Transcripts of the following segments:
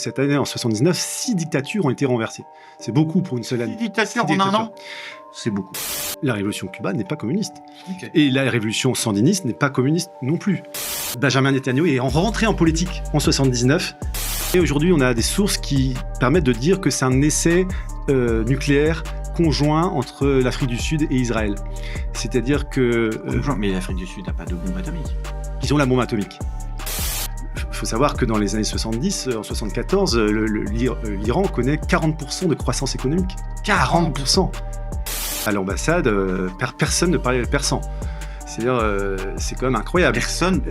cette année, en 79, 6 dictatures ont été renversées. C'est beaucoup pour une seule année. 6 dictatures en un an ? C'est beaucoup. La révolution cubaine n'est pas communiste. Okay. Et la révolution sandiniste n'est pas communiste non plus. Benjamin Netanyahu est rentré en politique en 79. Et aujourd'hui, on a des sources qui permettent de dire que c'est un essai nucléaire conjoint entre l'Afrique du Sud et Israël. C'est-à-dire que... Mais l'Afrique du Sud n'a pas de bombe atomique. Ils ont la bombe atomique. Il faut savoir que dans les années 70, en 74, l'Iran connaît 40% de croissance économique. 40%. À l'ambassade, personne ne parlait le persan. C'est-à-dire, c'est quand même incroyable. Personne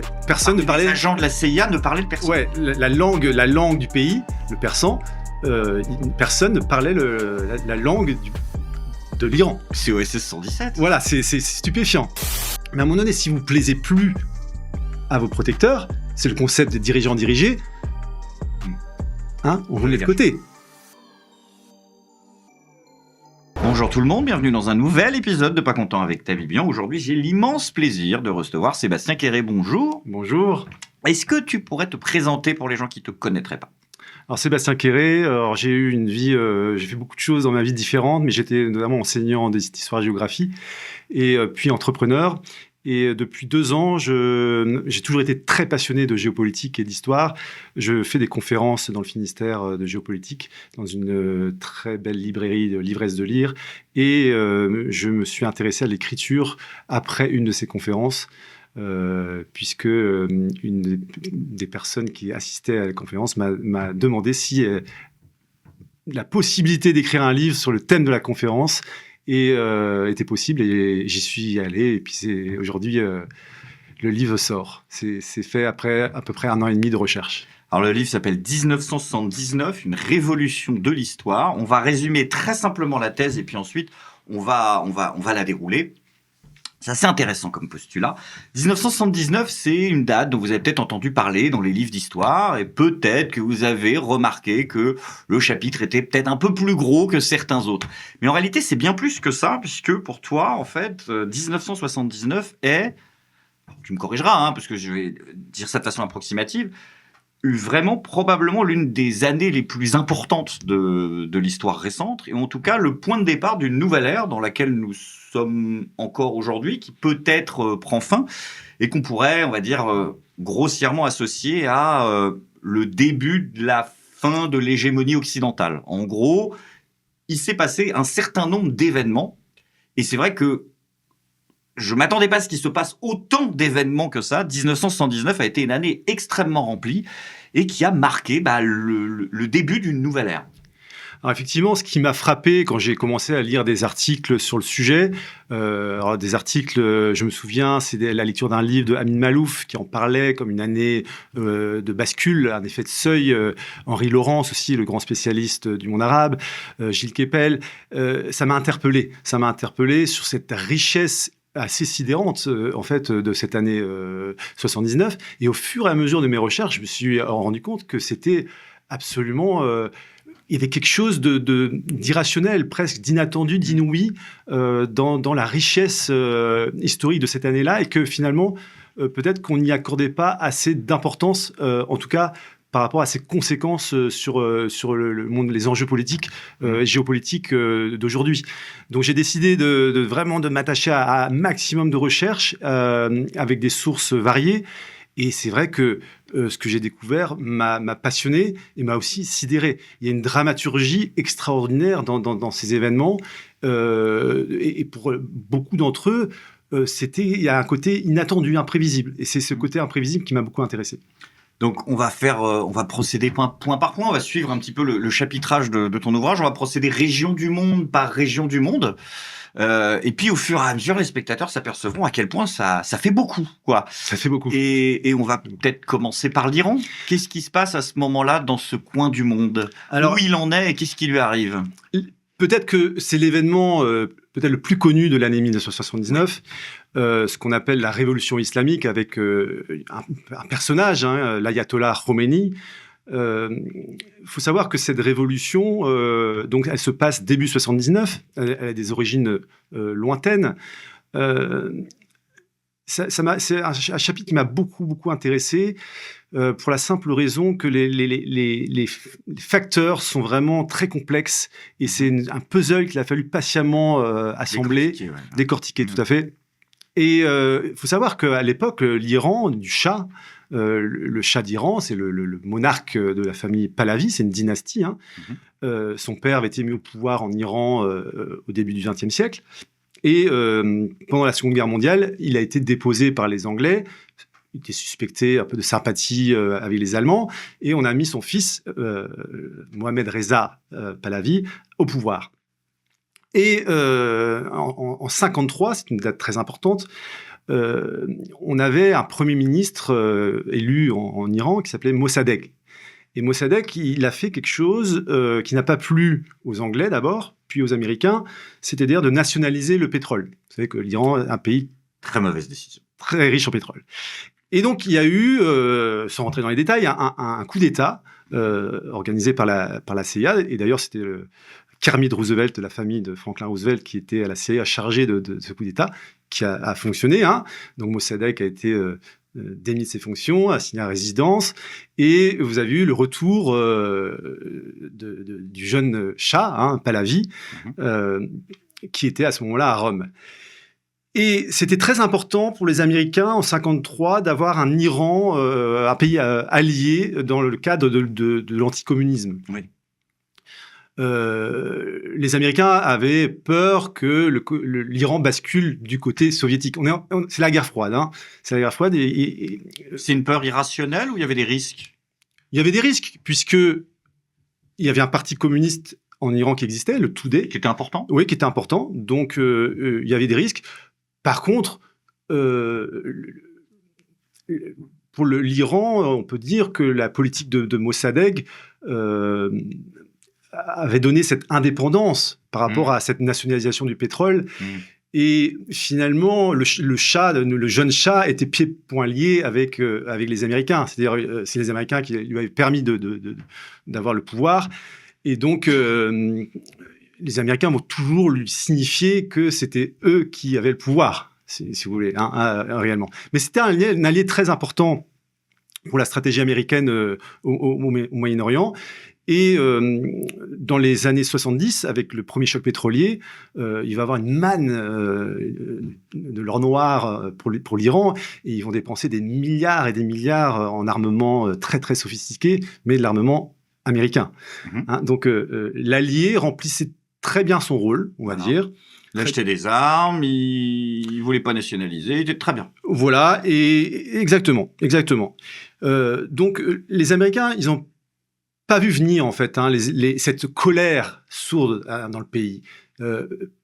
ne parlait... Les agents de la CIA ne parlaient le persan. Ouais, la langue du pays, le persan, personne ne parlait la langue de l'Iran. C'est OSS 117. Voilà, c'est stupéfiant. Mais à un moment donné, si vous plaisez plus à vos protecteurs, c'est le concept des dirigeants dirigés, on vous met de côté. Bonjour tout le monde, bienvenue dans un nouvel épisode de Pas Content avec Ta Bibian. Aujourd'hui, j'ai l'immense plaisir de recevoir Sébastien Quéré. Bonjour. Bonjour. Est-ce que tu pourrais te présenter pour les gens qui ne te connaîtraient pas ? Alors Sébastien Quéré, j'ai eu une vie, j'ai fait beaucoup de choses dans ma vie différentes, mais j'étais notamment enseignant d'histoire-géographie et puis entrepreneur. Et depuis 2 ans, j'ai toujours été très passionné de géopolitique et d'histoire. Je fais des conférences dans le Finistère de géopolitique, dans une très belle librairie de l'ivresse de lire. Et je me suis intéressé à l'écriture après une de ces conférences, puisque une des personnes qui assistaient à la conférence m'a demandé si la possibilité d'écrire un livre sur le thème de la conférence était possible, et j'y suis allé, et puis aujourd'hui le livre sort. C'est fait après à peu près 1 an et demi de recherche. Alors le livre s'appelle 1979, une révolution de l'histoire. On va résumer très simplement la thèse et puis ensuite on va la dérouler. C'est assez intéressant comme postulat. 1979, c'est une date dont vous avez peut-être entendu parler dans les livres d'histoire, et peut-être que vous avez remarqué que le chapitre était peut-être un peu plus gros que certains autres. Mais en réalité, c'est bien plus que ça, puisque pour toi, en fait, 1979 est, tu me corrigeras, parce que je vais dire ça de façon approximative, vraiment probablement l'une des années les plus importantes de l'histoire récente, et en tout cas le point de départ d'une nouvelle ère dans laquelle nous sommes encore aujourd'hui, qui peut-être prend fin, et qu'on pourrait, on va dire, grossièrement associer à le début de la fin de l'hégémonie occidentale. En gros, il s'est passé un certain nombre d'événements, et c'est vrai que je m'attendais pas à ce qu'il se passe autant d'événements que ça. 1979 a été une année extrêmement remplie et qui a marqué le début d'une nouvelle ère. Alors effectivement, ce qui m'a frappé quand j'ai commencé à lire des articles sur le sujet, alors des articles, je me souviens, c'est la lecture d'un livre de Amin Maalouf qui en parlait comme une année de bascule, un effet de seuil. Henri Laurence aussi, le grand spécialiste du monde arabe, Gilles Kepel, ça m'a interpellé sur cette richesse assez sidérante en fait de cette année 79, et au fur et à mesure de mes recherches, je me suis rendu compte que c'était absolument il y avait quelque chose d'irrationnel, presque d'inattendu, d'inouï dans la richesse historique de cette année-là, et que finalement peut-être qu'on n'y accordait pas assez d'importance, en tout cas par rapport à ses conséquences sur le monde, les enjeux politiques et géopolitiques d'aujourd'hui. Donc j'ai décidé de vraiment m'attacher à un maximum de recherches avec des sources variées. Et c'est vrai que ce que j'ai découvert m'a passionné et m'a aussi sidéré. Il y a une dramaturgie extraordinaire dans ces événements. Et pour beaucoup d'entre eux, il y a un côté inattendu, imprévisible. Et c'est ce côté imprévisible qui m'a beaucoup intéressé. Donc on va procéder point par point, on va suivre un petit peu le chapitrage de ton ouvrage, on va procéder région du monde par région du monde, et puis au fur et à mesure les spectateurs s'apercevront à quel point ça fait beaucoup, quoi. Ça fait beaucoup. Et on va peut-être commencer par l'Iran. Qu'est-ce qui se passe à ce moment-là dans ce coin du monde ? Alors, où il en est et qu'est-ce qui lui arrive ? Peut-être que c'est l'événement peut-être le plus connu de l'année 1979, ce qu'on appelle la révolution islamique, avec un personnage, l'ayatollah Khomeini. Faut savoir que cette révolution, donc elle se passe début 79, elle a des origines lointaines. c'est un chapitre qui m'a beaucoup intéressé pour la simple raison que les facteurs sont vraiment très complexes et c'est un puzzle qu'il a fallu patiemment assembler, décortiquer, tout à fait. Et il faut savoir qu'à l'époque, l'Iran, du Shah, le Shah d'Iran, c'est le monarque de la famille Pahlavi, c'est une dynastie. Hein. Son père avait été mis au pouvoir en Iran au début du XXe siècle. Et pendant la Seconde Guerre mondiale, il a été déposé par les Anglais. Il était suspecté un peu de sympathie avec les Allemands. Et on a mis son fils, Mohamed Reza Pahlavi, au pouvoir. Et en 1953, c'est une date très importante, on avait un premier ministre élu en Iran qui s'appelait Mossadegh. Et Mossadegh, il a fait quelque chose qui n'a pas plu aux Anglais d'abord, puis aux Américains, c'est-à-dire de nationaliser le pétrole. Vous savez que l'Iran est un pays très mauvaise décision, très riche en pétrole. Et donc il y a eu, sans rentrer dans les détails, un coup d'État organisé par la CIA. Et d'ailleurs, c'était Kermit Roosevelt, de la famille de Franklin Roosevelt, qui était à la CIA chargé de ce coup d'État, qui a fonctionné. Hein. Donc Mossadegh a été démis de ses fonctions, assigné à résidence, et vous avez eu le retour du jeune Shah, hein, Pahlavi, qui était à ce moment-là à Rome. Et c'était très important pour les Américains en 1953 d'avoir un Iran, un pays allié dans le cadre de l'anticommunisme. Oui. Les Américains avaient peur que l'Iran bascule du côté soviétique. C'est la guerre froide. Hein. C'est la guerre froide. C'est une peur irrationnelle ou il y avait des risques ? Il y avait des risques, puisque il y avait un parti communiste en Iran qui existait, le Toudeh. Qui était important ? Oui, qui était important. Donc, il y avait des risques. Par contre, pour l'Iran, on peut dire que la politique de Mossadegh avait donné cette indépendance par rapport à cette nationalisation du pétrole. Et finalement, le jeune Shah était pieds-poings liés avec les Américains. C'est-à-dire, c'est les Américains qui lui avaient permis d'avoir le pouvoir. Et donc, les Américains vont toujours lui signifier que c'était eux qui avaient le pouvoir, si vous voulez, hein, réellement. Mais c'était un allié très important pour la stratégie américaine au Moyen-Orient. Et dans les années 70, avec le premier choc pétrolier, il va y avoir une manne de l'or noir pour l'Iran, et ils vont dépenser des milliards et des milliards en armement très très sophistiqué, mais de l'armement américain. Hein, donc l'allié remplissait très bien son rôle, on va dire. Il achetait des armes, il ne voulait pas nationaliser, il était très bien. Voilà, et exactement. Donc les Américains, ils ont pas vu venir, en fait, hein, cette colère sourde dans le pays.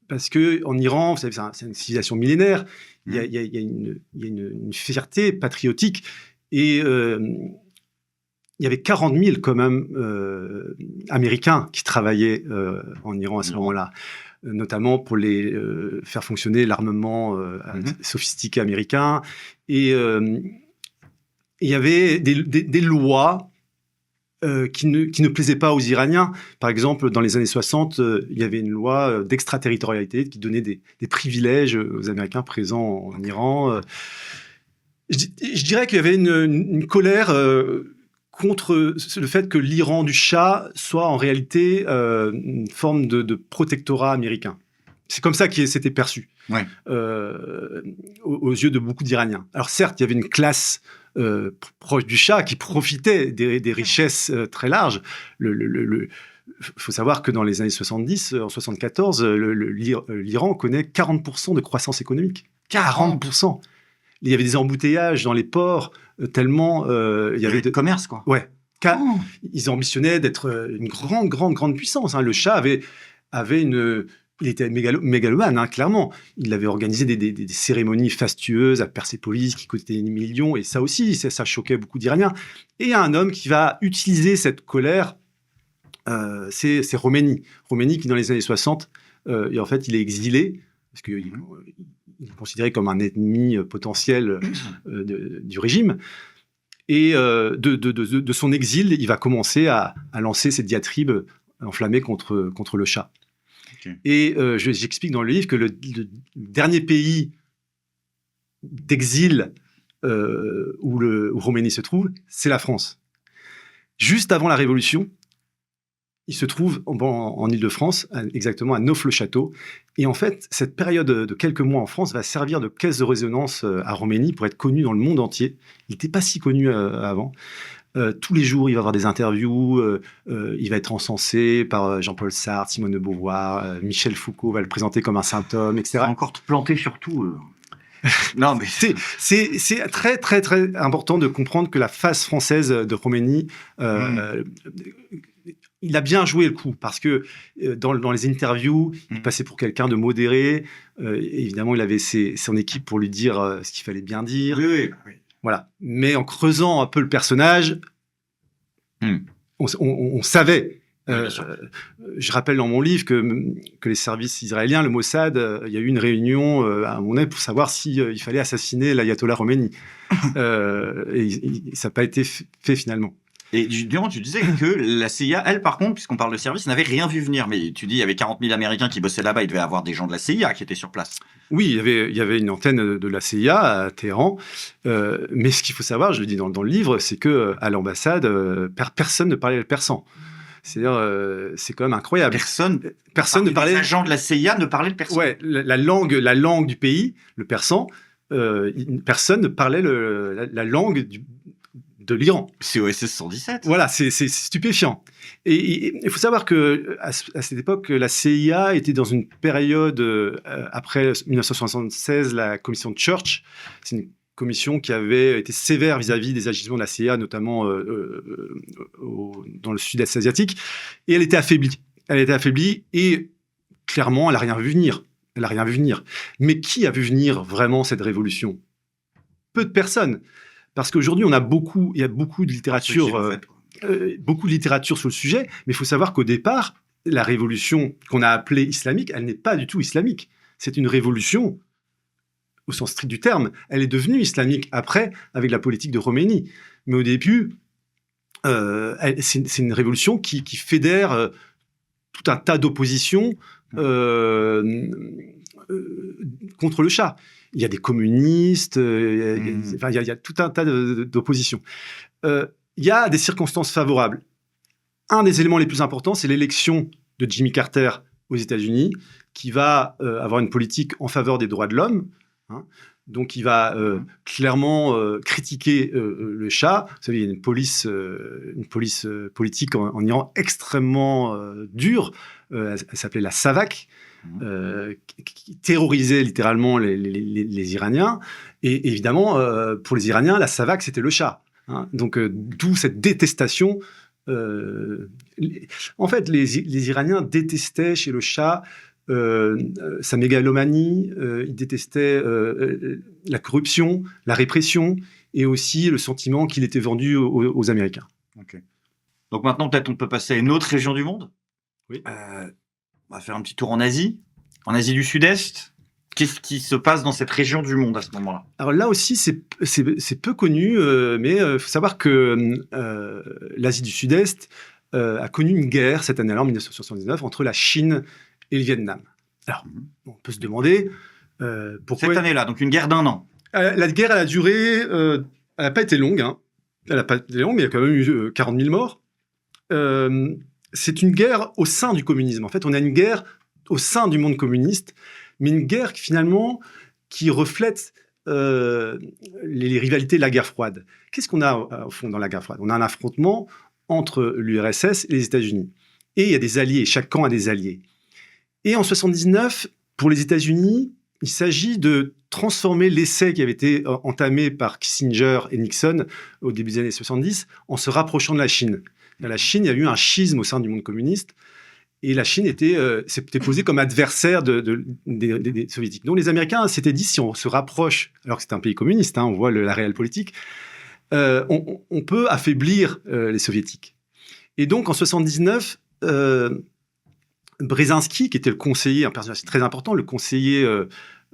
Parce qu'en Iran, vous savez, c'est une civilisation millénaire, il y a une fierté patriotique, et il y avait 40 000, quand même, Américains qui travaillaient en Iran à ce moment-là, notamment pour faire fonctionner l'armement sophistiqué américain. Et il y avait des lois qui ne plaisait pas aux Iraniens. Par exemple, dans les années 60, il y avait une loi d'extraterritorialité qui donnait des privilèges aux Américains présents en Iran. Je dirais qu'il y avait une colère contre le fait que l'Iran du Shah soit en réalité une forme de protectorat américain. C'est comme ça qu'il s'était perçu aux yeux de beaucoup d'Iraniens. Alors certes, il y avait une classe proche du Shah qui profitait des richesses très larges. Il faut savoir que dans les années 70, en 74, l'Iran connaît 40% de croissance économique. 40%. Il y avait des embouteillages dans les ports tellement il y avait de commerce, quoi. Ouais. Ils ambitionnaient d'être une grande puissance. Hein. Le Shah avait il était mégalomane, hein, clairement. Il avait organisé des cérémonies fastueuses à Persépolis qui coûtaient des millions, et ça aussi, ça choquait beaucoup d'Iraniens. Et il y a un homme qui va utiliser cette colère, c'est Khomeini. Khomeini qui, dans les années 60, et en fait, il est exilé, parce qu'il est considéré comme un ennemi potentiel du régime. Et de son exil, il va commencer à lancer cette diatribe enflammée contre le Shah. Okay. Et j'explique dans le livre que le dernier pays d'exil où Khomeini se trouve, c'est la France. Juste avant la Révolution, il se trouve en Île-de-France, exactement à Neauphle-le-Château. Et en fait, cette période de quelques mois en France va servir de caisse de résonance à Khomeini pour être connu dans le monde entier. Il n'était pas si connu avant. Tous les jours, il va avoir des interviews, il va être encensé par Jean-Paul Sartre, Simone de Beauvoir, Michel Foucault va le présenter comme un saint homme, etc. Encore te planter surtout. Non, mais c'est très, très, très important de comprendre que la face française de Khomeini, il a bien joué le coup, parce que dans les interviews, il passait pour quelqu'un de modéré. Évidemment, il avait son équipe pour lui dire ce qu'il fallait bien dire. Oui. Voilà. Mais en creusant un peu le personnage, on savait. Je rappelle dans mon livre que les services israéliens, le Mossad, il y a eu une réunion à un moment donné pour savoir s'il fallait assassiner l'ayatollah Khomeini. Et ça n'a pas été fait finalement. Et Durand, tu disais que la CIA, elle, par contre, puisqu'on parle de service, n'avait rien vu venir. Mais tu dis, il y avait 40 000 Américains qui bossaient là-bas, il devait y avoir des gens de la CIA qui étaient sur place. Oui, il y avait une antenne de la CIA à Téhéran. Mais ce qu'il faut savoir, je le dis dans le livre, c'est qu'à l'ambassade, personne ne parlait le persan. C'est-à-dire, c'est quand même incroyable. Personne ne parlait. Les agents de la CIA ne parlaient le persan. Ouais, la langue du pays, le persan, personne ne parlait la langue de l'Iran. C'est OSS 117. Voilà, c'est stupéfiant. Et il faut savoir qu'à cette époque, la CIA était dans une période, après 1976, la commission de Church, c'est une commission qui avait été sévère vis-à-vis des agissements de la CIA, notamment dans le sud-est asiatique, et elle était affaiblie. Et clairement, elle n'a rien vu venir. Mais qui a vu venir vraiment cette révolution ? Peu de personnes. Parce qu'aujourd'hui, il y a beaucoup de littérature, sur le sujet, mais il faut savoir qu'au départ, la révolution qu'on a appelée islamique, elle n'est pas du tout islamique. C'est une révolution au sens strict du terme. Elle est devenue islamique après, avec la politique de Khomeini. Mais au début, c'est une révolution qui fédère tout un tas d'oppositions contre le Shah. Il y a des communistes, il y a tout un tas d'oppositions. Il y a des circonstances favorables. Un des éléments les plus importants, c'est l'élection de Jimmy Carter aux États-Unis, qui va avoir une politique en faveur des droits de l'homme. Donc, il va clairement critiquer le Shah. Vous savez, il y a une police politique en Iran extrêmement dure. Elle s'appelait la SAVAK. Qui terrorisait littéralement les Iraniens. Et évidemment, pour les Iraniens, la SAVAK, c'était le Shah. Donc, d'où cette détestation. En fait, les Iraniens détestaient chez le Shah sa mégalomanie, ils détestaient la corruption, la répression, et aussi le sentiment qu'il était vendu aux Américains. Okay. Donc maintenant, peut-être on peut passer à une autre région du monde. Oui. On va faire un petit tour en Asie du Sud-Est. Qu'est-ce qui se passe dans cette région du monde à ce moment-là ? Alors là aussi, c'est peu connu, mais il faut savoir que l'Asie du Sud-Est a connu une guerre cette année-là, en 1979, entre la Chine et le Vietnam. Alors, on peut se demander pourquoi... Cette année-là, donc une guerre d'1 an. La guerre, elle a duré... elle n'a pas été longue, Elle n'a pas été longue, mais il y a quand même eu 40 000 morts. C'est une guerre au sein du communisme. En fait, on a une guerre au sein du monde communiste, mais une guerre qui reflète les rivalités de la guerre froide. Qu'est-ce qu'on a au fond dans la guerre froide ? On a un affrontement entre l'URSS et les États-Unis. Et il y a des alliés, chaque camp a des alliés. Et en 1979, pour les États-Unis, il s'agit de transformer l'essai qui avait été entamé par Kissinger et Nixon au début des années 70 en se rapprochant de la Chine. Dans la Chine, il y a eu un schisme au sein du monde communiste. Et la Chine s'était posée comme adversaire des soviétiques. Donc les Américains s'étaient dit, si on se rapproche, alors que c'est un pays communiste, on voit la réelle politique, on peut affaiblir les soviétiques. Et donc en 1979, Brzezinski, qui était le conseiller, un personnage très important, le conseiller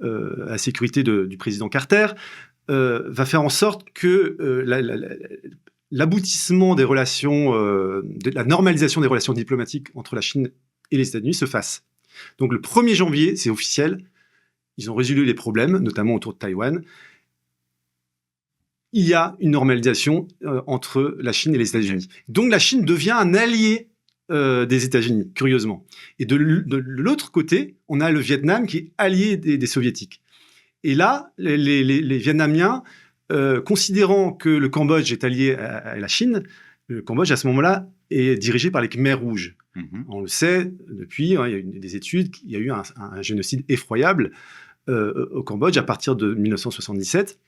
à la sécurité du président Carter, va faire en sorte que l'aboutissement des relations, de la normalisation des relations diplomatiques entre la Chine et les États-Unis se fasse. Donc le 1er janvier, c'est officiel, ils ont résolu les problèmes, notamment autour de Taïwan, il y a une normalisation entre la Chine et les États-Unis. Donc la Chine devient un allié des États-Unis, curieusement. Et de l'autre côté, on a le Vietnam qui est allié des Soviétiques. Et là, les Vietnamiens, considérant que le Cambodge est allié à la Chine, le Cambodge, à ce moment-là, est dirigé par les Khmers rouges. On le sait depuis, hein, il y a eu des études, il y a eu un génocide effroyable au Cambodge à partir de 1977.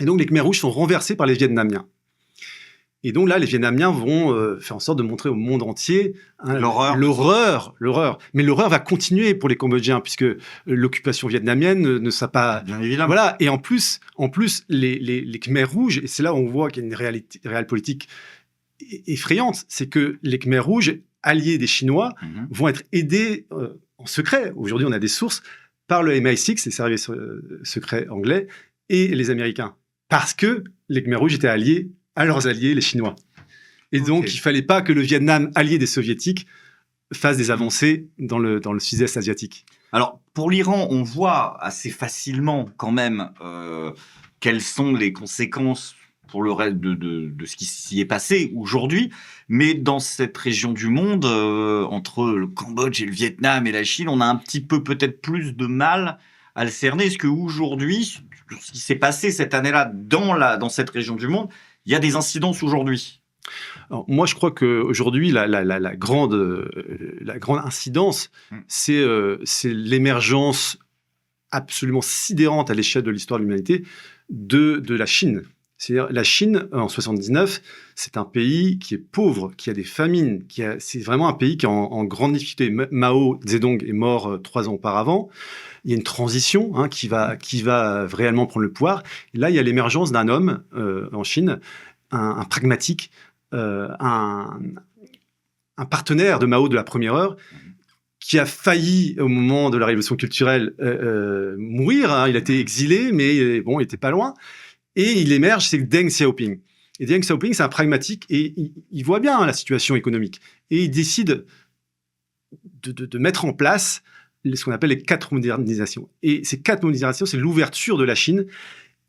Et donc, les Khmers rouges sont renversés par les Vietnamiens. Et donc là, les Vietnamiens vont faire en sorte de montrer au monde entier l'horreur. Mais l'horreur va continuer pour les Cambodgiens, puisque l'occupation vietnamienne ne sera pas... Bien évidemment. Voilà. Et en plus les Khmers rouges, et c'est là où on voit qu'il y a une réelle politique effrayante, c'est que les Khmers rouges, alliés des Chinois, vont être aidés en secret. Aujourd'hui, on a des sources par le MI6, les services secrets anglais, et les Américains. Parce que les Khmers rouges étaient alliés à leurs alliés, les Chinois. Et donc, il ne fallait pas que le Vietnam, allié des Soviétiques, fasse des avancées dans le sud-est asiatique. Alors, pour l'Iran, on voit assez facilement quand même quelles sont les conséquences pour le reste de ce qui s'y est passé aujourd'hui. Mais dans cette région du monde, entre le Cambodge et le Vietnam et la Chine, on a un petit peu peut-être plus de mal à le cerner. Est-ce qu'aujourd'hui, ce qui s'est passé cette année-là dans cette région du monde, il y a des incidences aujourd'hui? Alors, moi, je crois qu'aujourd'hui, la grande incidence, c'est l'émergence absolument sidérante à l'échelle de l'histoire de l'humanité de la Chine. C'est-à-dire, la Chine, en 79, c'est un pays qui est pauvre, qui a des famines, c'est vraiment un pays qui est en grande difficulté. Mao Zedong est mort 3 ans auparavant. Il y a une transition qui va réellement prendre le pouvoir. Et là, il y a l'émergence d'un homme en Chine, un pragmatique, un partenaire de Mao de la première heure, qui a failli, au moment de la révolution culturelle, mourir. Il a été exilé, mais bon, il n'était pas loin. Et il émerge, c'est Deng Xiaoping. Et Deng Xiaoping, c'est un pragmatique et il voit bien la situation économique. Et il décide de mettre en place ce qu'on appelle les 4 modernisations. Et ces 4 modernisations, c'est l'ouverture de la Chine.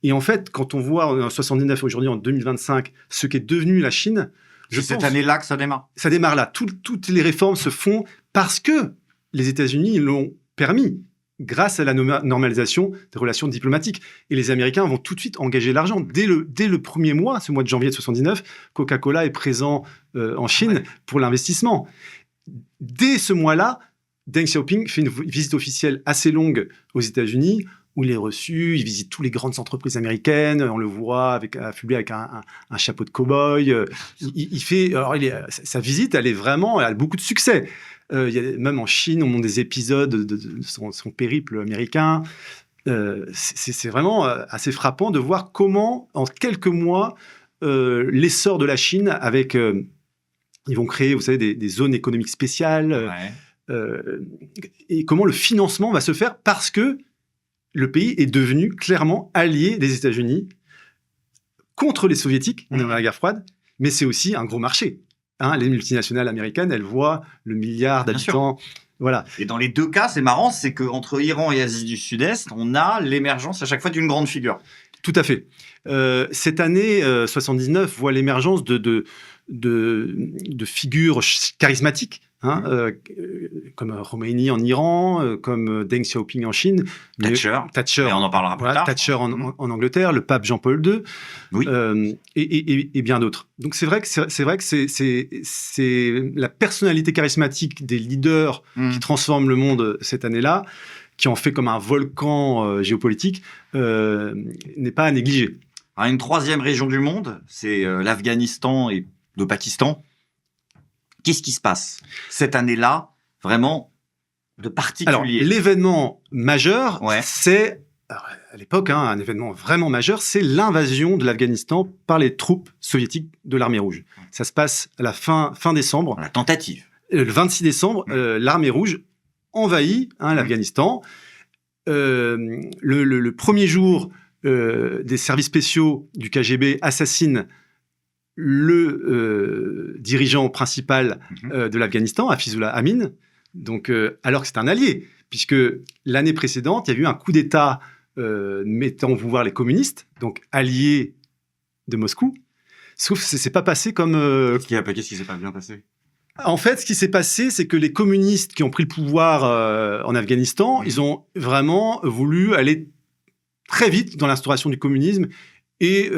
Et en fait, quand on voit en 79, aujourd'hui en 2025, ce qu'est devenu la Chine... C'est cette année-là que ça démarre. Ça démarre là. Toutes les réformes se font parce que les États-Unis l'ont permis, grâce à la normalisation des relations diplomatiques. Et les Américains vont tout de suite engager l'argent. Dès le premier mois, ce mois de janvier de 79, Coca-Cola est présent en Chine pour l'investissement. Dès ce mois-là, Deng Xiaoping fait une visite officielle assez longue aux États-Unis, où il est reçu, il visite toutes les grandes entreprises américaines, on le voit affublé avec un chapeau de cow-boy. Sa visite, elle a beaucoup de succès. Même en Chine, on montre des épisodes de son périple américain. C'est vraiment assez frappant de voir comment, en quelques mois, l'essor de la Chine, avec... ils vont créer, vous savez, des zones économiques spéciales. Et comment le financement va se faire parce que le pays est devenu clairement allié des États-Unis contre les Soviétiques, on est dans la guerre froide, mais c'est aussi un gros marché. Les multinationales américaines, elles voient le milliard d'habitants. Voilà. Et dans les deux cas, c'est marrant, c'est qu'entre Iran et Asie du Sud-Est, on a l'émergence à chaque fois d'une grande figure. Tout à fait. Cette année 79 voit l'émergence de figures charismatiques, comme Khomeini en Iran, comme Deng Xiaoping en Chine, Thatcher, et on en parlera plus tard. Thatcher en Angleterre, le pape Jean-Paul II, et bien d'autres. Donc c'est vrai que c'est la personnalité charismatique des leaders qui transforment le monde cette année-là, qui en fait comme un volcan géopolitique, n'est pas à négliger. Alors, une troisième région du monde, c'est l'Afghanistan et le Pakistan. Qu'est-ce qui se passe cette année-là, vraiment de particulier? Alors, l'événement majeur, c'est, à l'époque, un événement vraiment majeur, c'est l'invasion de l'Afghanistan par les troupes soviétiques de l'armée rouge. Ça se passe à la fin décembre. La tentative. Le 26 décembre, l'armée rouge envahit l'Afghanistan. Le premier jour, des services spéciaux du KGB assassinent le dirigeant principal de l'Afghanistan, Hafizullah Amin, donc, alors que c'est un allié, puisque l'année précédente, il y a eu un coup d'État mettant au pouvoir les communistes, donc alliés de Moscou. Sauf que c'est pas passé comme... Qu'est-ce qui s'est pas bien passé? En fait, ce qui s'est passé, c'est que les communistes qui ont pris le pouvoir en Afghanistan, ils ont vraiment voulu aller très vite dans l'instauration du communisme et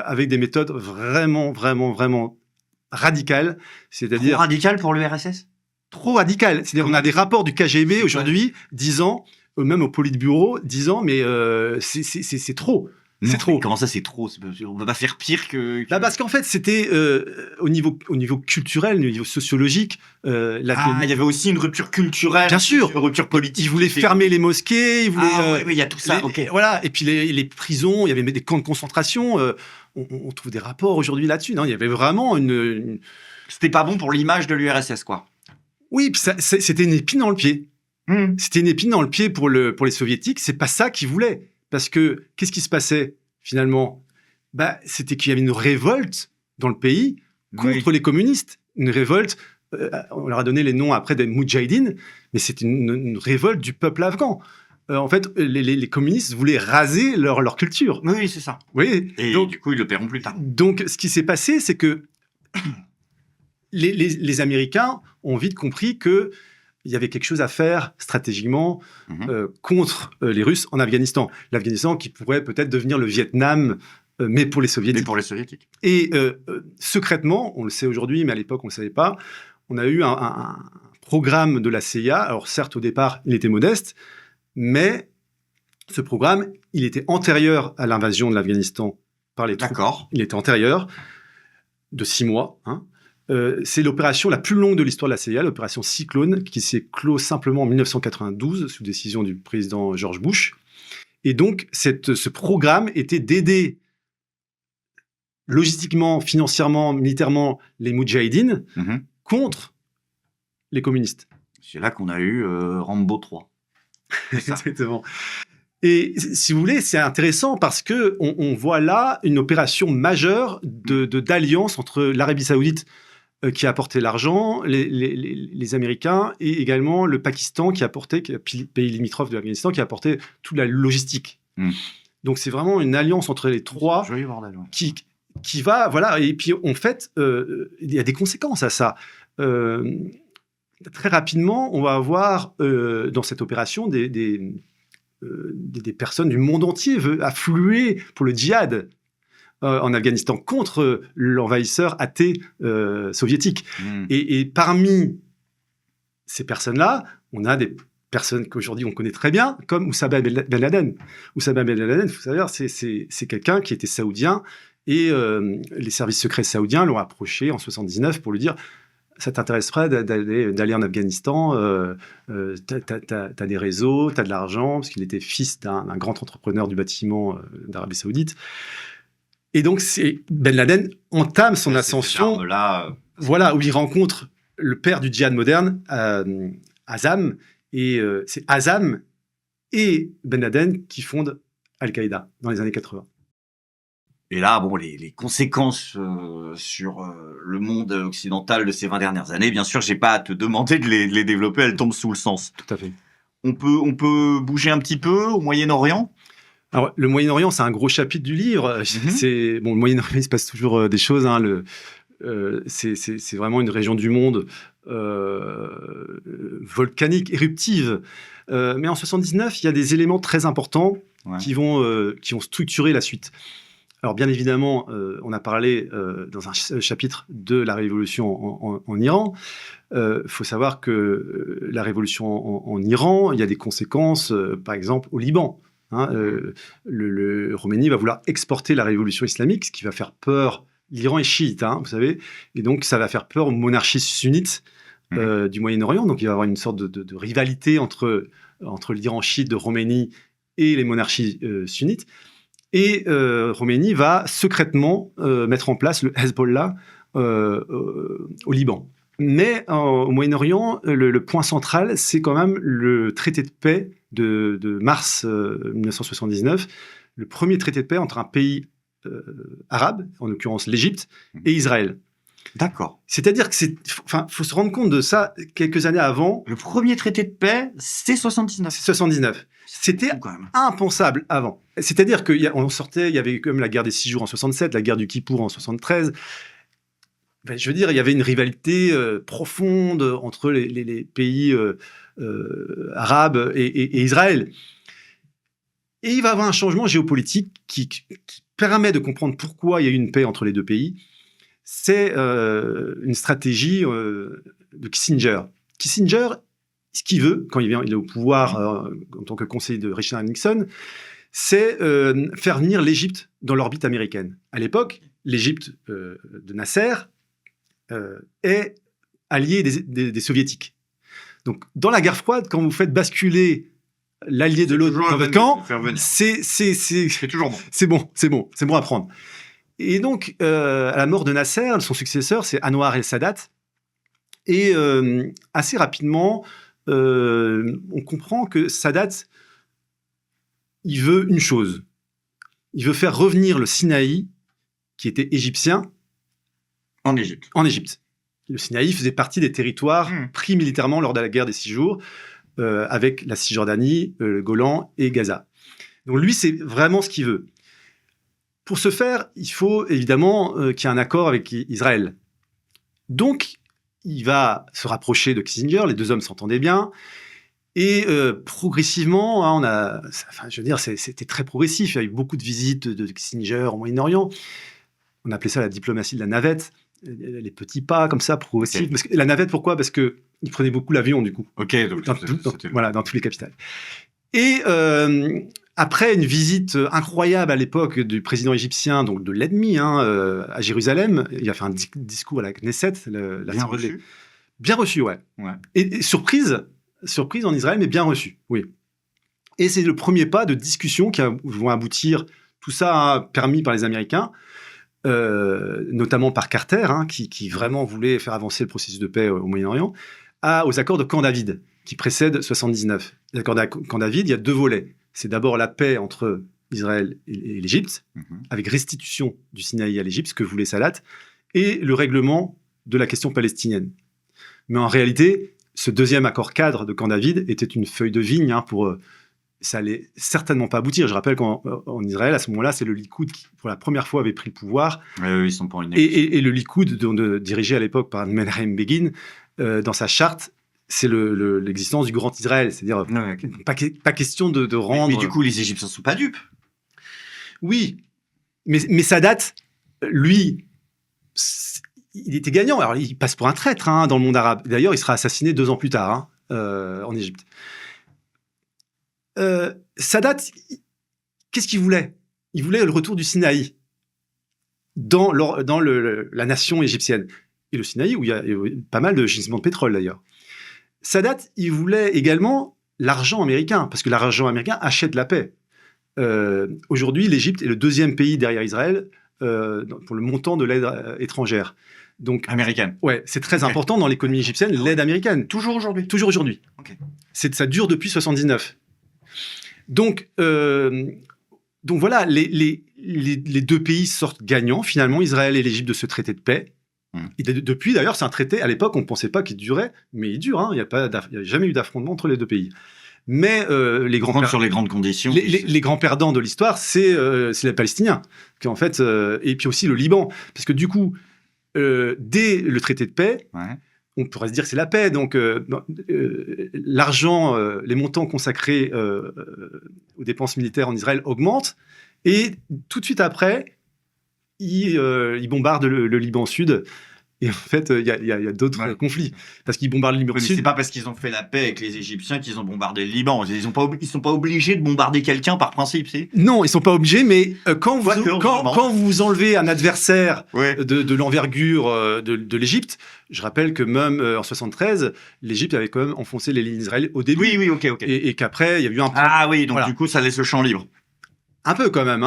avec des méthodes vraiment, vraiment, vraiment radicales. C'est-à-dire... Trop radical pour l'URSS? Trop radicales. C'est-à-dire qu'on a des rapports du KGB aujourd'hui disant, même au Politburo, disant, mais c'est trop. C'est trop. Comment ça, c'est trop? On va pas faire pire que... Bah parce qu'en fait, c'était au niveau culturel, au niveau sociologique. il y avait aussi une rupture culturelle. Bien sûr. Une rupture politique. Ils voulaient fermer les mosquées. Ils voulaient, oui, il y a tout ça. Ok. Voilà. Et puis les prisons, il y avait des camps de concentration. On trouve des rapports aujourd'hui là-dessus. Non, il y avait vraiment une... C'était pas bon pour l'image de l'URSS, quoi. Oui, puis c'était une épine dans le pied. C'était une épine dans le pied pour les soviétiques. C'est pas ça qu'ils voulaient. Parce que, qu'est-ce qui se passait, finalement? C'était qu'il y avait une révolte dans le pays contre les communistes. Une révolte, on leur a donné les noms après des Moudjahidines, mais c'était une révolte du peuple afghan. En fait, les communistes voulaient raser leur culture. Oui, c'est ça. Oui. Et donc, du coup, ils le paieront plus tard. Donc, ce qui s'est passé, c'est que les Américains ont vite compris que il y avait quelque chose à faire stratégiquement contre les Russes en Afghanistan. L'Afghanistan qui pourrait peut-être devenir le Vietnam, mais pour les Soviétiques. Mais pour les Soviétiques. Et secrètement, on le sait aujourd'hui, mais à l'époque, on ne le savait pas, on a eu un programme de la CIA. Alors certes, au départ, il était modeste, mais ce programme, il était antérieur à l'invasion de l'Afghanistan par les troupes. D'accord. Il était antérieur de 6 mois, c'est l'opération la plus longue de l'histoire de la CIA, l'opération Cyclone, qui s'est close simplement en 1992 sous décision du président George Bush. Et donc, ce programme était d'aider logistiquement, financièrement, militairement les Moudjahidines contre les communistes. C'est là qu'on a eu Rambo 3. Exactement. Et si vous voulez, c'est intéressant parce que on voit là une opération majeure d'alliance entre l'Arabie Saoudite qui a apporté l'argent, les Américains et également le Pakistan qui a apporté, pays limitrophe de l'Afghanistan, qui a apporté toute la logistique. Donc c'est vraiment une alliance entre les trois qui va, voilà. Et puis en fait, il y a des conséquences à ça. Très rapidement, on va avoir dans cette opération des personnes du monde entier affluer pour le djihad en Afghanistan contre l'envahisseur athée soviétique. Et parmi ces personnes-là, on a des personnes qu'aujourd'hui on connaît très bien, comme Oussama Ben Laden. Oussama Ben Laden, il faut savoir, c'est quelqu'un qui était saoudien et les services secrets saoudiens l'ont approché en 79 pour lui dire: ça t'intéresserait d'aller en Afghanistan, t'as des réseaux, t'as de l'argent, parce qu'il était fils d'un grand entrepreneur du bâtiment d'Arabie Saoudite. Et donc, Ben Laden entame son ascension, voilà, où il rencontre le père du djihad moderne, Azam, et c'est Azam et Ben Laden qui fondent Al-Qaïda dans les années 80. Et là, bon, les conséquences sur le monde occidental de ces 20 dernières années, bien sûr, j'ai pas à te demander de les développer, elles tombent sous le sens. Tout à fait. On peut bouger un petit peu au Moyen-Orient? Alors, le Moyen-Orient, c'est un gros chapitre du livre. Le Moyen-Orient, il se passe toujours des choses. C'est vraiment une région du monde volcanique, éruptive. Mais en 79, il y a des éléments très importants qui vont structurer la suite. Alors, bien évidemment, on a parlé dans un chapitre de la révolution en Iran. Faut savoir que la révolution en Iran, il y a des conséquences, par exemple, au Liban. Le Khomeini va vouloir exporter la révolution islamique, ce qui va faire peur. L'Iran est chiite, vous savez, et donc ça va faire peur aux monarchies sunnites du Moyen-Orient. Donc il va y avoir une sorte de rivalité entre l'Iran chiite de Khomeini et les monarchies sunnites. Et Khomeini va secrètement mettre en place le Hezbollah au Liban. Mais au Moyen-Orient, le point central, c'est quand même le traité de paix de mars 1979, le premier traité de paix entre un pays arabe, en l'occurrence l'Égypte, et Israël. D'accord. C'est-à-dire que faut se rendre compte de ça quelques années avant. Le premier traité de paix, c'est 79. C'est 79. C'était Quand même. impensable avant. C'est-à-dire qu'il y avait quand même la guerre des 6 jours en 67, la guerre du Kippour en 73. Ben, je veux dire, il y avait une rivalité profonde entre les pays arabes et Israël. Et il va y avoir un changement géopolitique qui permet de comprendre pourquoi il y a eu une paix entre les deux pays. C'est une stratégie de Kissinger. Kissinger, ce qu'il veut, quand il est au pouvoir en tant que conseiller de Richard Nixon, c'est faire venir l'Égypte dans l'orbite américaine. À l'époque, l'Égypte de Nasser est alliée des Soviétiques. Donc, dans la guerre froide, quand vous faites basculer l'allié de l'autre dans votre camp, c'est toujours bon. C'est bon à prendre. Et donc, à la mort de Nasser, son successeur, c'est Anwar el-Sadat. Et assez rapidement, on comprend que Sadat, il veut une chose. Il veut faire revenir le Sinaï, qui était égyptien, en Égypte. Le Sinaï faisait partie des territoires pris militairement lors de la guerre des 6 jours, avec la Cisjordanie, le Golan et Gaza. Donc lui, c'est vraiment ce qu'il veut. Pour ce faire, il faut évidemment qu'il y ait un accord avec Israël. Donc, il va se rapprocher de Kissinger, les deux hommes s'entendaient bien, et progressivement, hein, c'était très progressif, il y a eu beaucoup de visites de Kissinger au Moyen-Orient, on appelait ça la diplomatie de la navette, les petits pas comme ça, progressifs. Okay. Parce que, la navette, pourquoi ? Parce qu'il prenait beaucoup l'avion, du coup. Ok, donc dans toutes les capitales. Et après une visite incroyable à l'époque du président égyptien, donc de l'ennemi, à Jérusalem, il a fait un discours à la Knesset. Bien reçu ? Bien reçu, ouais. Et surprise en Israël, mais bien reçu, oui. Et c'est le premier pas de discussion qui vont aboutir, tout ça permis par les Américains, notamment par Carter, qui vraiment voulait faire avancer le processus de paix au Moyen-Orient, aux accords de Camp David, qui précèdent 79. Les accords de Camp David, il y a 2 volets. C'est d'abord la paix entre Israël et l'Égypte, avec restitution du Sinaï à l'Égypte, ce que voulait Sadat, et le règlement de la question palestinienne. Mais en réalité, ce deuxième accord cadre de Camp David était une feuille de vigne pour... ça allait certainement pas aboutir. Je rappelle qu'en Israël, à ce moment-là, c'est le Likoud qui, pour la première fois, avait pris le pouvoir. Ils sont pas et le Likoud, dirigé à l'époque par Menachem Begin, dans sa charte, c'est l'existence du Grand Israël. C'est-à-dire, pas question de rendre... Mais du coup, les Égyptiens sont pas dupes. Oui, mais Sadat, lui, il était gagnant. Alors, il passe pour un traître dans le monde arabe. D'ailleurs, il sera assassiné 2 ans plus tard en Égypte. Sadat, qu'est-ce qu'il voulait ? Il voulait le retour du Sinaï dans la nation égyptienne. Et le Sinaï, où il y a pas mal de gisements de pétrole d'ailleurs. Sadat, il voulait également l'argent américain, parce que l'argent américain achète la paix. Aujourd'hui, l'Égypte est le 2e pays derrière Israël pour le montant de l'aide étrangère. Donc, américaine. Ouais, c'est très important dans l'économie égyptienne, l'aide américaine. Toujours aujourd'hui. Toujours aujourd'hui. Okay. Ça dure depuis 79. Donc voilà, les 2 pays sortent gagnants, finalement, Israël et l'Égypte, de ce traité de paix. Et depuis, d'ailleurs, c'est un traité, à l'époque, on ne pensait pas qu'il durait, mais il dure, il n'y a jamais eu d'affrontement entre les 2 pays. Mais les grands sur les grandes conditions. Les grands perdants de l'histoire, c'est les Palestiniens, qui en fait, et puis aussi le Liban, parce que du coup, dès le traité de paix, on pourrait se dire que c'est la paix. Donc, l'argent, les montants consacrés aux dépenses militaires en Israël augmentent. Et tout de suite après, ils bombardent le Liban Sud. Et en fait, il y a d'autres conflits. Parce qu'ils bombardent le Liban Sud. Mais c'est pas parce qu'ils ont fait la paix avec les Égyptiens qu'ils ont bombardé le Liban. Ils sont pas obligés de bombarder quelqu'un par principe, si. Non, ils sont pas obligés, mais quand vous enlevez un adversaire de l'envergure de l'Égypte, je rappelle que même en 73, l'Égypte avait quand même enfoncé les lignes d'Israël au début. Oui, ok. Et qu'après, il y a eu un... Ah oui, donc du coup, ça laisse le champ libre. Un peu quand même,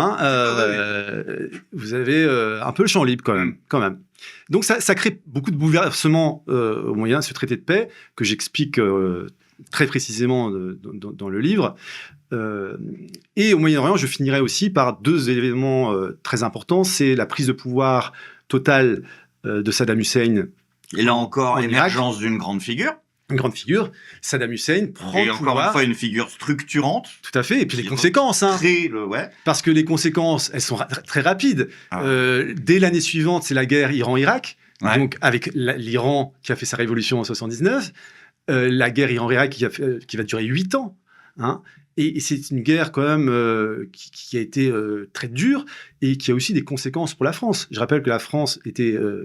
vous avez un peu le champ libre quand même. Donc ça crée beaucoup de bouleversements au moyen de ce traité de paix que j'explique très précisément dans le livre. Et au Moyen-Orient, je finirai aussi par 2 événements très importants. C'est la prise de pouvoir totale de Saddam Hussein. Et là encore, En Irak. émergence d'une grande figure. Une grande figure. Saddam Hussein prend Et le encore pouvoir. une fois, une figure structurante. Tout à fait. Et puis les Qui conséquences, hein. Ouais. Parce que les conséquences, elles sont très rapides. Ah. Dès l'année suivante, c'est la guerre Iran-Irak. Ouais. Donc, avec l'Iran qui a fait sa révolution en 79, la guerre Iran-Irak qui va durer 8 ans. Hein. Et c'est une guerre quand même qui a été très dure et qui a aussi des conséquences pour la France. Je rappelle que la France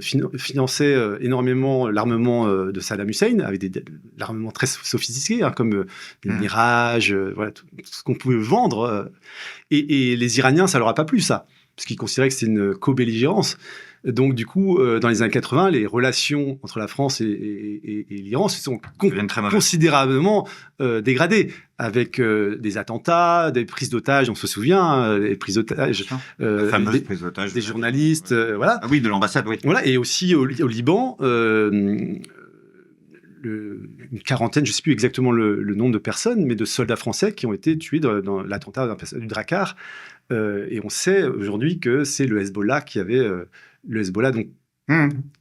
finançait énormément l'armement de Saddam Hussein, avec l'armement très sophistiqué, hein, comme des Mirage, voilà, tout ce qu'on pouvait vendre. Et les Iraniens, ça leur a pas plu, ça, parce qu'ils considéraient que c'était une co-belligérance. Donc, du coup, dans les années 80, les relations entre la France et l'Iran se sont considérablement dégradées, avec des attentats, des prises d'otages, on se souvient, des prises d'otages, des journalistes, voilà. Ah oui, de l'ambassade, oui. Voilà, et aussi au Liban, une quarantaine, je ne sais plus exactement le nombre de personnes, mais de soldats français qui ont été tués dans l'attentat du Drakkar. Et on sait aujourd'hui que c'est le Hezbollah qui avait... le Hezbollah, donc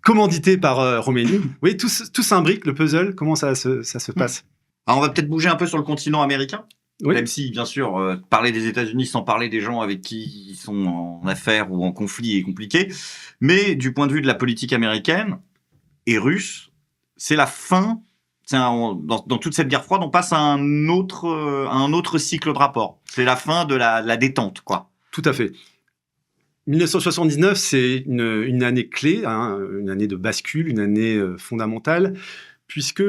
commandité par Khomeini. Vous voyez, tout s'imbrique, le puzzle, comment ça se passe. Alors, on va peut-être bouger un peu sur le continent américain. Oui. Même si, bien sûr, parler des États-Unis sans parler des gens avec qui ils sont en affaires ou en conflit est compliqué. Mais du point de vue de la politique américaine et russe, c'est la fin. Dans toute cette guerre froide, on passe à un autre cycle de rapport. C'est la fin de la détente, quoi. Tout à fait. 1979, c'est une année clé, hein, une année de bascule, une année fondamentale, puisque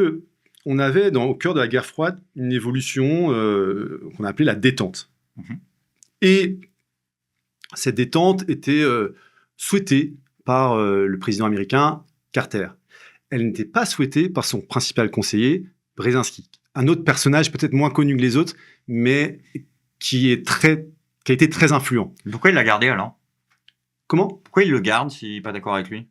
on avait au cœur de la guerre froide une évolution qu'on appelait la détente. Et cette détente était souhaitée par le président américain Carter. Elle n'était pas souhaitée par son principal conseiller, Brzezinski. Un autre personnage peut-être moins connu que les autres, mais qui a été très influent. Pourquoi il l'a gardé alors ? Comment ? Pourquoi il le garde s'il n'est pas d'accord avec lui ?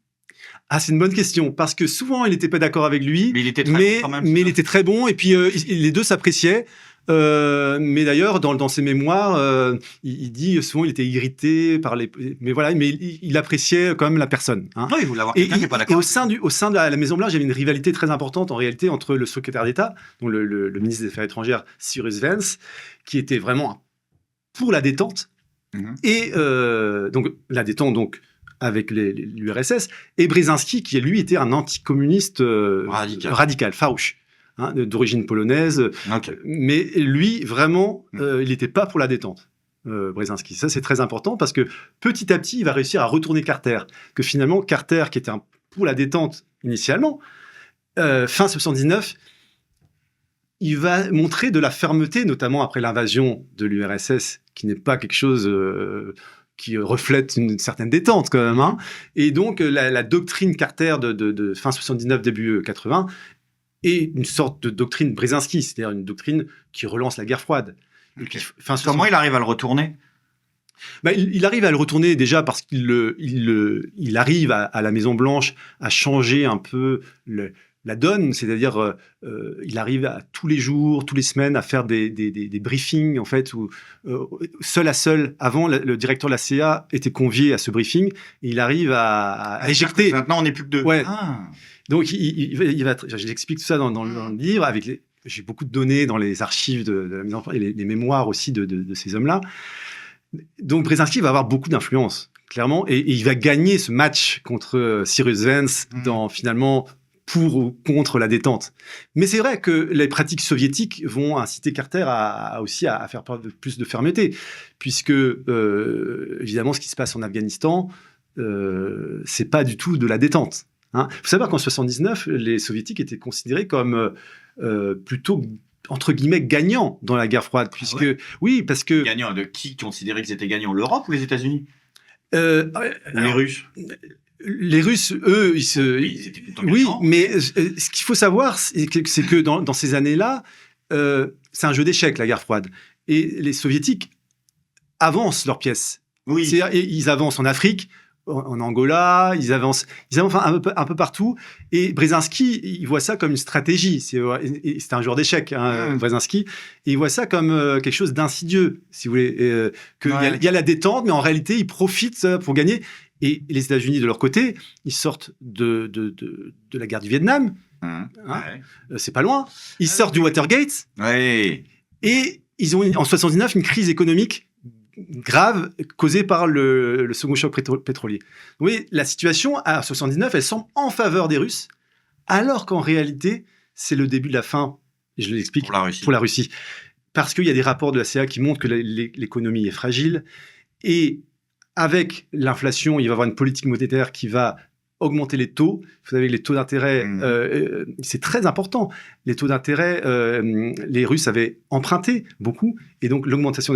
Ah, c'est une bonne question, parce que souvent il n'était pas d'accord avec lui, mais il était très bon quand même. Mais il était très bon, et puis les deux s'appréciaient. Mais d'ailleurs, dans ses mémoires, il dit souvent il était irrité par les... Mais voilà, mais il appréciait quand même la personne. Hein. Oui, il voulait avoir quelqu'un qui n'est pas d'accord. Et au sein de la Maison-Blanche, il y avait une rivalité très importante en réalité entre le secrétaire d'État, donc le ministre des Affaires étrangères, Cyrus Vance, qui était vraiment pour la détente, et donc la détente avec l'URSS, et Brzezinski, qui lui était un anticommuniste radical, farouche. Hein, d'origine polonaise, mais lui, vraiment, il n'était pas pour la détente, Brzezinski. Ça, c'est très important, parce que petit à petit, il va réussir à retourner Carter. Que finalement, Carter, qui était pour la détente initialement, fin 79, il va montrer de la fermeté, notamment après l'invasion de l'URSS, qui n'est pas quelque chose... qui reflète une certaine détente quand même. Hein. Et donc, la doctrine Carter de fin 79, début 80, et une sorte de doctrine Brzezinski, c'est-à-dire une doctrine qui relance la guerre froide. Comment il arrive à le retourner ? Il arrive à le retourner déjà parce qu'il arrive à la Maison-Blanche à changer un peu la donne, c'est-à-dire il arrive tous les jours, toutes les semaines à faire des briefings, en fait, où seul à seul, avant, le directeur de la CIA était convié à ce briefing, et il arrive à éjecter. Maintenant, on n'est plus que deux. Ouais. Donc, j'explique tout ça dans le livre, j'ai beaucoup de données dans les archives de la Maison et les mémoires aussi de ces hommes-là. Donc, Brzezinski va avoir beaucoup d'influence, clairement, et il va gagner ce match contre Cyrus Vance finalement, pour ou contre la détente. Mais c'est vrai que les pratiques soviétiques vont inciter Carter aussi à faire preuve de plus de fermeté, puisque, évidemment, ce qui se passe en Afghanistan, c'est pas du tout de la détente. Hein. Il faut savoir qu'en 79, les soviétiques étaient considérés comme plutôt, entre guillemets, gagnants dans la guerre froide. Puisque, oui, parce que... Gagnants de qui considérait qu'ils étaient gagnants ? L'Europe ou les États-Unis ? Les Russes ? Les Russes, eux, ils étaient plutôt gagnants. Oui, mais ce qu'il faut savoir, c'est que dans ces années-là, c'est un jeu d'échecs, la guerre froide. Et les soviétiques avancent leurs pièces. Oui. C'est-à-dire, ils avancent en Afrique, en Angola, ils avancent un peu partout. Et Brzezinski, il voit ça comme une stratégie. C'est un joueur d'échecs, hein, Brzezinski. Et il voit ça comme quelque chose d'insidieux, si vous voulez. Il y a la détente, mais en réalité, il profite pour gagner. Et les États-Unis, de leur côté, ils sortent de la guerre du Vietnam. C'est pas loin. Ils sortent du Watergate. Ouais. Et ils ont, en 79, une crise économique grave causée par le second choc pétrolier. Vous voyez, la situation, à 79, elle semble en faveur des Russes, alors qu'en réalité, c'est le début de la fin, et je l'explique, pour la Russie. Parce qu'il y a des rapports de la CA qui montrent que l'économie est fragile, et avec l'inflation, il va y avoir une politique monétaire qui va augmenter les taux. Vous savez, les taux d'intérêt, c'est très important. Les taux d'intérêt, les Russes avaient emprunté beaucoup, et donc l'augmentation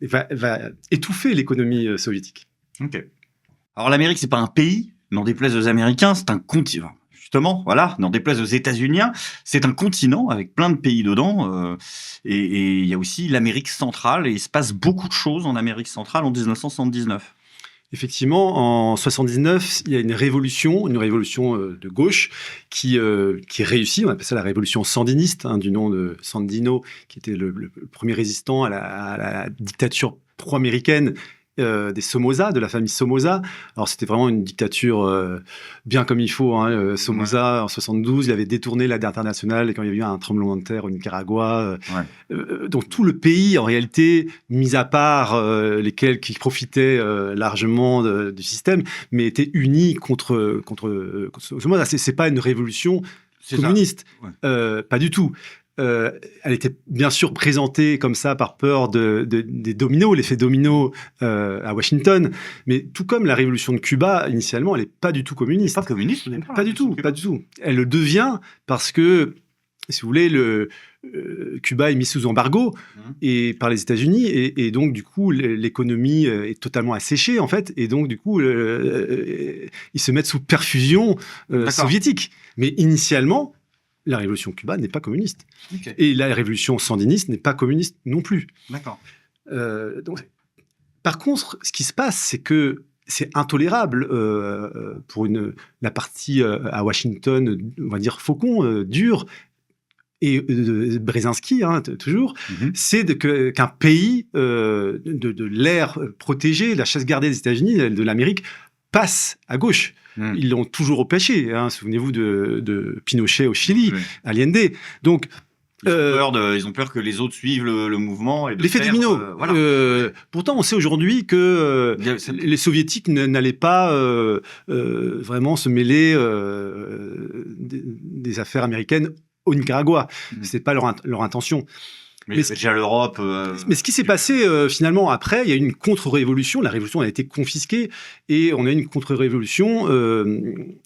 va étouffer l'économie soviétique. Ok. Alors l'Amérique, c'est pas un pays, n'en déplaise aux Américains, c'est un continent. Justement, voilà, n'en déplaise aux États-Unis, c'est un continent avec plein de pays dedans. Et il y a aussi l'Amérique centrale, et il se passe beaucoup de choses en Amérique centrale en 1979. Effectivement, en 79, il y a une révolution de gauche qui réussit. On appelle ça la révolution sandiniste, du nom de Sandino, qui était le premier résistant à la dictature pro-américaine des Somoza, de la famille Somoza. Alors c'était vraiment une dictature bien comme il faut. Somoza, en 72, il avait détourné l'aide internationale et quand il y a eu un tremblement de terre au Nicaragua. Donc tout le pays, en réalité, mis à part lesquels qui profitaient largement du système, mais était uni contre Somoza. C'est pas une révolution communiste, pas du tout. Elle était bien sûr présentée comme ça par peur des dominos, l'effet domino à Washington, mais tout comme la révolution de Cuba, initialement, elle n'est pas du tout communiste. Pas communiste, pas du tout. Elle le devient parce que, si vous voulez, Cuba est mis sous embargo et par les États-Unis, et donc du coup l'économie est totalement asséchée en fait, et donc du coup ils se mettent sous perfusion soviétique. Mais initialement, la révolution cubaine n'est pas communiste. Okay. Et la révolution sandiniste n'est pas communiste non plus. D'accord. Par contre, ce qui se passe, c'est que c'est intolérable pour la partie à Washington, on va dire faucon, dur, et Brzezinski, toujours, c'est qu'un pays de l'ère protégée, la chasse gardée des États-Unis, de l'Amérique, passe à gauche. Ils l'ont toujours empêché. Souvenez-vous de Pinochet au Chili, Allende. Donc, ils ont peur que les autres suivent le mouvement. L'effet domino. Pourtant, on sait aujourd'hui que les soviétiques n'allaient pas vraiment se mêler des affaires américaines au Nicaragua. Ce n'est pas leur intention. Mais déjà l'Europe. Mais ce qui s'est passé finalement après, il y a eu une contre-révolution. La révolution a été confisquée et on a eu une contre-révolution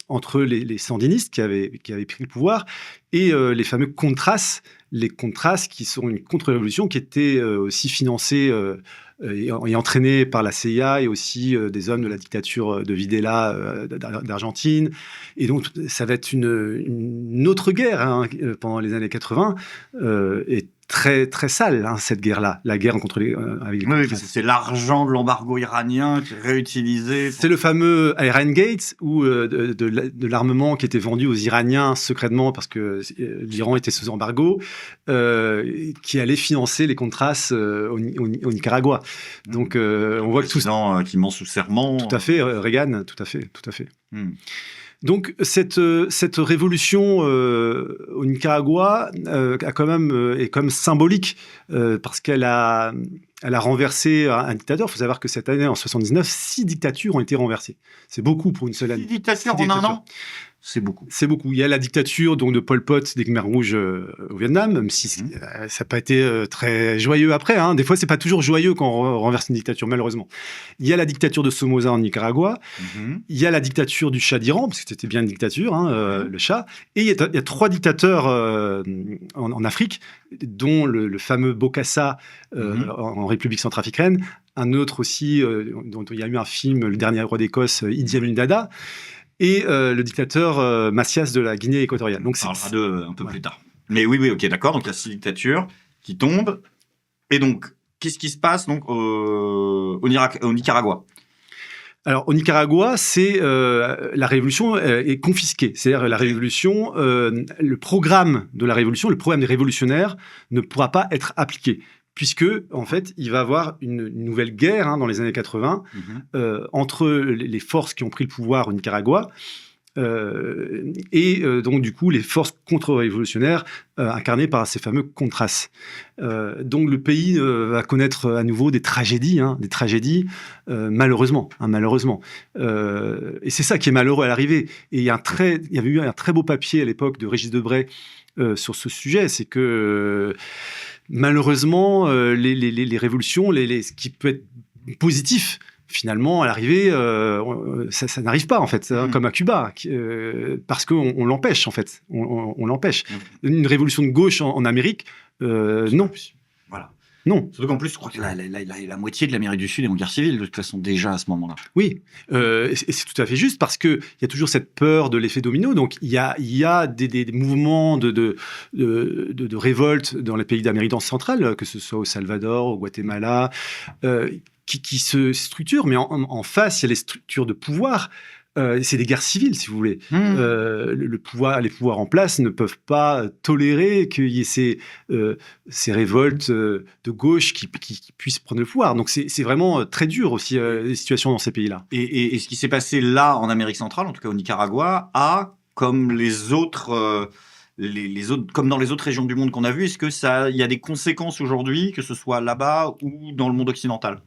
entre les sandinistes qui avaient pris le pouvoir et les fameux Contras. Les Contras qui sont une contre-révolution qui était aussi financée et entraînée par la CIA et aussi des hommes de la dictature de Videla d'Argentine. Et donc ça va être une autre guerre pendant les années 80 et très très sale cette guerre-là, la guerre contre avec les oui, c'est l'argent de l'embargo iranien qui est réutilisé. C'est le fameux Iran Gate où de l'armement qui était vendu aux Iraniens secrètement parce que l'Iran était sous embargo, qui allait financer les Contras au Nicaragua. Donc on voit que tout ça qui ment sous serment. Tout à fait, Reagan, tout à fait. Donc cette révolution au Nicaragua est quand même symbolique parce qu'elle a renversé un dictateur. Il faut savoir que cette année, en 79, 6 dictatures ont été renversées. C'est beaucoup pour une seule année. 6 dictatures en un an. C'est beaucoup. C'est beaucoup. Il y a la dictature donc, de Pol Pot des Khmers rouges au Vietnam, même si ça n'a pas été très joyeux après. Des fois, c'est pas toujours joyeux quand on renverse une dictature, malheureusement. Il y a la dictature de Somoza en Nicaragua. Il y a la dictature du Shah d'Iran, parce que c'était bien une dictature, le Shah. Et il y a 3 dictateurs en Afrique, dont le fameux Bokassa en République centrafricaine. Un autre aussi, dont il y a eu un film, Le Dernier roi d'Écosse, Idi Amin Dada. Et le dictateur Macias de la Guinée équatoriale. Donc on parlera d'eux un peu plus tard. Mais oui, ok, d'accord. Donc il y a 6 dictatures qui tombent. Et donc, qu'est-ce qui se passe donc, au Nicaragua ? Alors, au Nicaragua, la révolution est confisquée. C'est-à-dire la révolution, le programme de la révolution, le programme des révolutionnaires ne pourra pas être appliqué. puisque, en fait, il va y avoir une nouvelle guerre dans les années 80 entre les forces qui ont pris le pouvoir au Nicaragua et donc, du coup, les forces contre-révolutionnaires incarnées par ces fameux Contras. Donc, le pays va connaître à nouveau des tragédies, malheureusement. Et c'est ça qui est malheureux à l'arrivée. Et il y avait eu un très beau papier à l'époque de Régis Debray sur ce sujet, c'est que malheureusement, les révolutions, ce qui peut être positif, finalement, à l'arrivée, ça n'arrive pas, en fait, comme à Cuba, parce qu'on l'empêche, en fait. On l'empêche. Une révolution de gauche en Amérique, non. Voilà. Non. Surtout qu'en plus, je crois que la moitié de l'Amérique du Sud est en guerre civile, de toute façon, déjà à ce moment-là. Oui, et c'est tout à fait juste, parce qu'il y a toujours cette peur de l'effet domino. Donc, il y a des mouvements de révolte dans les pays d'Amérique centrale, que ce soit au Salvador, au Guatemala, qui se structurent, mais en face, il y a les structures de pouvoir. C'est des guerres civiles, si vous voulez. Les pouvoirs en place ne peuvent pas tolérer qu'il y ait ces révoltes de gauche qui puissent prendre le pouvoir. Donc c'est vraiment très dur aussi, les situations dans ces pays-là. Et ce qui s'est passé là, en Amérique centrale, en tout cas au Nicaragua, comme les autres... comme dans les autres régions du monde qu'on a vues, est-ce qu'il y a des conséquences aujourd'hui, que ce soit là-bas ou dans le monde occidental ?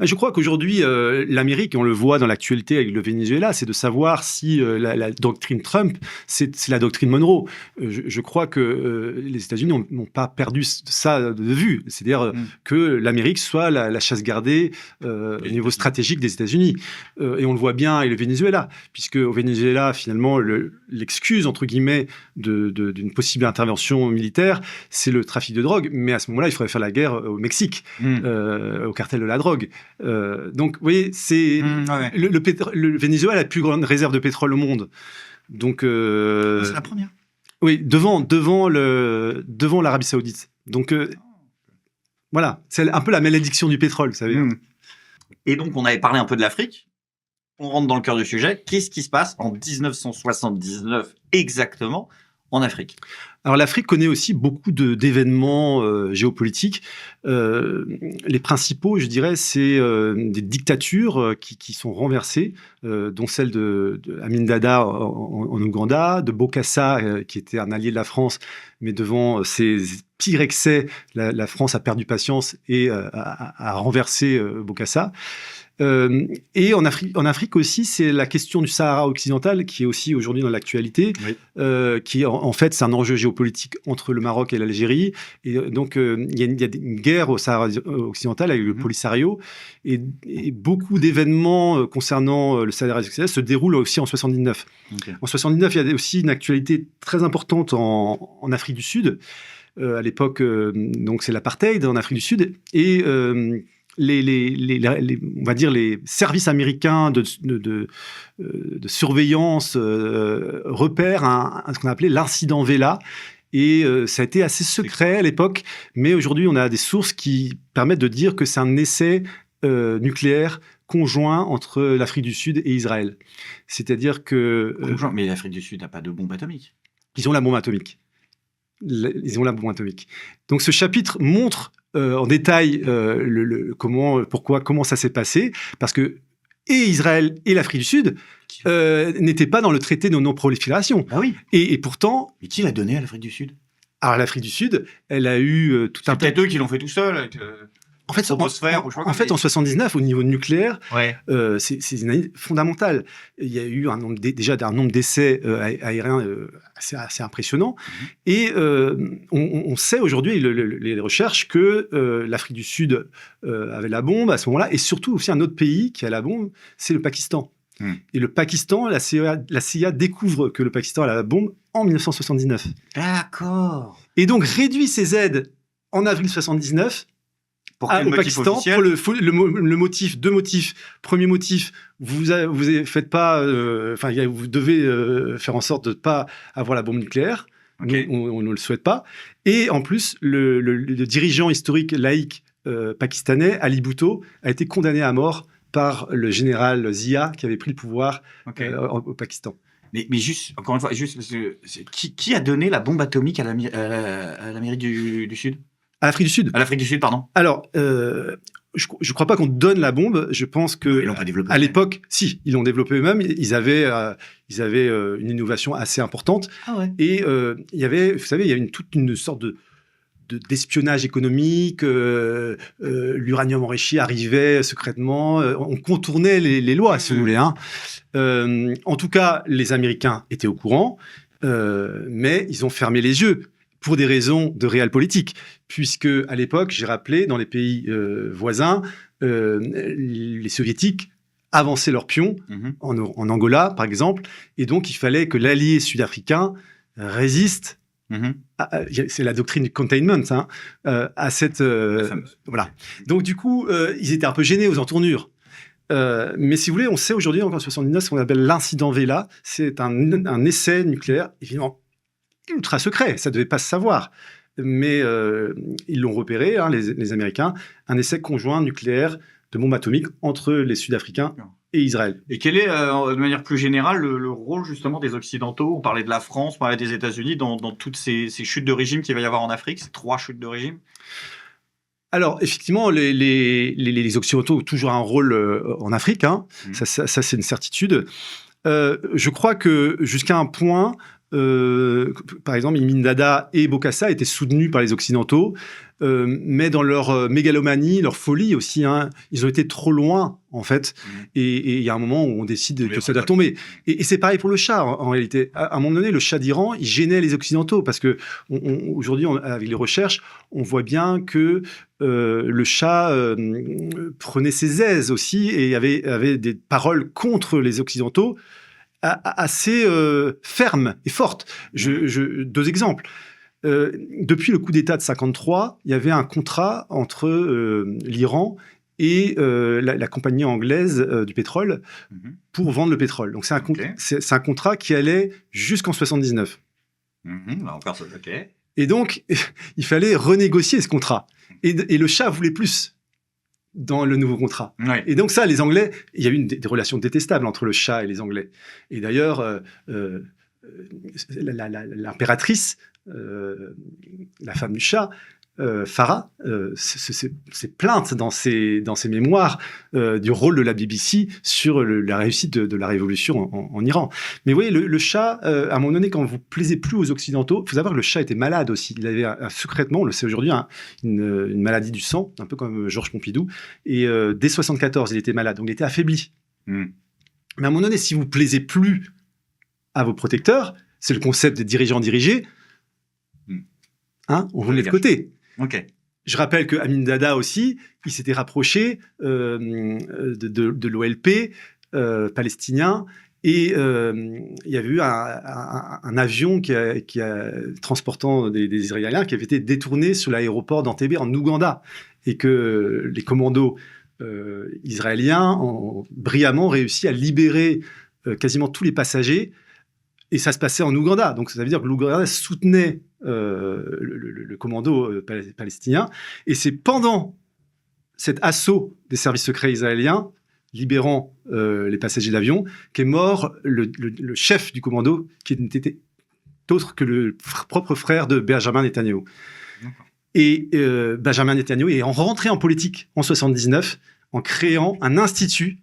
Je crois qu'aujourd'hui, l'Amérique, on le voit dans l'actualité avec le Venezuela, c'est de savoir si la doctrine Trump, c'est la doctrine Monroe. Je crois que les États-Unis n'ont pas perdu ça de vue. C'est-à-dire que l'Amérique soit la chasse gardée au niveau stratégique des États-Unis. Et on le voit bien avec le Venezuela, puisque au Venezuela, finalement, l'excuse, entre guillemets, d'une possible intervention militaire, c'est le trafic de drogue. Mais à ce moment-là, il faudrait faire la guerre au Mexique, au cartel de la drogue. Donc, vous voyez, c'est le Venezuela a la plus grande réserve de pétrole au monde. Donc, c'est la première. Oui, devant l'Arabie Saoudite. Donc, voilà, c'est un peu la malédiction du pétrole, vous savez. Et donc, on avait parlé un peu de l'Afrique. On rentre dans le cœur du sujet. Qu'est-ce qui se passe en 1979 exactement en Afrique ? Alors l'Afrique connaît aussi beaucoup d'événements géopolitiques. Les principaux, je dirais, c'est des dictatures qui sont renversées, dont celle de Amin Dada en Ouganda, de Bokassa, qui était un allié de la France, mais devant ses pires excès, la France a perdu patience et a renversé Bokassa. Et en Afrique aussi, c'est la question du Sahara occidental qui est aussi aujourd'hui dans l'actualité, qui en fait c'est un enjeu géopolitique entre le Maroc et l'Algérie. Et donc il y a une guerre au Sahara occidental avec le Polisario, et beaucoup d'événements concernant le Sahara occidental se déroulent aussi en 79. En 79, il y a aussi une actualité très importante en Afrique du Sud. À l'époque, donc c'est l'apartheid en Afrique du Sud, et on va dire les services américains de surveillance repèrent ce qu'on a appelé l'incident Vela. Et ça a été assez secret à l'époque, mais aujourd'hui on a des sources qui permettent de dire que c'est un essai nucléaire conjoint entre l'Afrique du Sud et Israël. C'est-à-dire que... mais l'Afrique du Sud n'a pas de bombe atomique. Ils ont la bombe atomique. Donc ce chapitre montre en détail comment ça s'est passé, parce que et Israël et l'Afrique du Sud n'étaient pas dans le traité de non-prolifération. Ah oui. Et pourtant... Mais qui l'a donné à l'Afrique du Sud ? Alors l'Afrique du Sud, elle a eu tout un... C'est peut-être eux qui l'ont fait tout seul avec... En fait, en 79, au niveau nucléaire, c'est une année fondamentale. Il y a eu déjà un nombre d'essais aériens assez impressionnant. Et on sait aujourd'hui, les recherches, que l'Afrique du Sud avait la bombe à ce moment-là. Et surtout aussi un autre pays qui a la bombe, c'est le Pakistan. Et le Pakistan, la CIA découvre que le Pakistan a la bombe en 1979. D'accord. Et donc réduit ses aides en avril 79 au Pakistan officiel ? pour le motif, deux motifs. Premier motif, vous faites pas, vous devez faire en sorte de ne pas avoir la bombe nucléaire. Okay. On ne le souhaite pas. Et en plus, le dirigeant historique laïque pakistanais, Ali Bhutto, a été condamné à mort par le général Zia qui avait pris le pouvoir au Pakistan. Mais juste, encore une fois, qui a donné la bombe atomique à l'Amérique du Sud ? À l'Afrique du Sud. À l'Afrique du Sud, pardon. Alors, je crois pas qu'on donne la bombe. Je pense que Ils l'ont pas développé. à l'époque, si, ils l'ont développé eux-mêmes. Ils avaient une innovation assez importante. Ah ouais. Et il y avait, vous savez, il y avait toute une sorte d'espionnage économique. L'uranium enrichi arrivait secrètement. On contournait les lois, si vous voulez. Hein. En tout cas, les Américains étaient au courant, mais ils ont fermé les yeux pour des raisons de realpolitik, puisque à l'époque, j'ai rappelé, dans les pays voisins, les Soviétiques avançaient leurs pions en Angola, par exemple, et donc il fallait que l'allié sud-africain résiste. C'est la doctrine du containment, hein, à cette voilà. Donc du coup, ils étaient un peu gênés aux entournures. Mais si vous voulez, on sait aujourd'hui, en 1979, ce qu'on appelle l'incident Vela. C'est un essai nucléaire, évidemment, ultra secret. Ça ne devait pas se savoir. Mais ils l'ont repéré, hein, les Américains, un essai conjoint nucléaire de bombes atomiques entre les Sud-Africains et Israël. Et quel est, de manière plus générale, le rôle justement des Occidentaux? On parlait de la France, on parlait des États-Unis, dans toutes ces chutes de régime qu'il va y avoir en Afrique, ces 3 chutes de régime. Alors, effectivement, les Occidentaux ont toujours un rôle en Afrique. Hein. Ça, c'est une certitude. Je crois que jusqu'à un point, par exemple, Imin Dada et Bokassa étaient soutenus par les Occidentaux, mais dans leur mégalomanie, leur folie aussi, hein, ils ont été trop loin, en fait. Et il y a un moment où on décide que ça doit tomber. Et c'est pareil pour le Shah, en réalité. À un moment donné, le Shah d'Iran, il gênait les Occidentaux, parce que aujourd'hui, avec les recherches, on voit bien que le Shah prenait ses aises aussi et avait des paroles contre les Occidentaux assez fermes et fortes. 2 exemples. Depuis le coup d'État de 1953, il y avait un contrat entre l'Iran et la compagnie anglaise du pétrole pour vendre le pétrole. Donc c'est un contrat qui allait jusqu'en 1979. Et donc, il fallait renégocier ce contrat. Et le Shah voulait plus dans le nouveau contrat. Ouais. Et donc ça, les Anglais, il y a eu des relations détestables entre le Shah et les Anglais. Et d'ailleurs, l'impératrice, la femme du Shah, Farah, s'est plainte dans ses mémoires du rôle de la BBC sur la réussite de la révolution en Iran. Mais vous voyez, le Shah, à un moment donné, quand vous plaisez plus aux Occidentaux, il faut savoir que le Shah était malade aussi. Il avait secrètement, on le sait aujourd'hui, une maladie du sang, un peu comme Georges Pompidou. Et dès 1974, il était malade, donc il était affaibli. Mais à un moment donné, si vous plaisez plus à vos protecteurs, c'est le concept des dirigeants dirigés, hein, on vous met de côté. Okay. Je rappelle que Amin Dada aussi, il s'était rapproché de l'OLP palestinien et il y avait eu un avion qui a transportant des Israéliens qui avait été détourné sur l'aéroport d'Entebbe en Ouganda et que les commandos israéliens ont brillamment réussi à libérer quasiment tous les passagers. Et ça se passait en Ouganda. Donc, ça veut dire que l'Ouganda soutenait le commando palestinien. Et c'est pendant cet assaut des services secrets israéliens, libérant les passagers d'avion, qu'est mort le chef du commando, qui n'était autre que le propre frère de Benjamin Netanyahou. Et Benjamin Netanyahou est rentré en politique en 1979 en créant un institut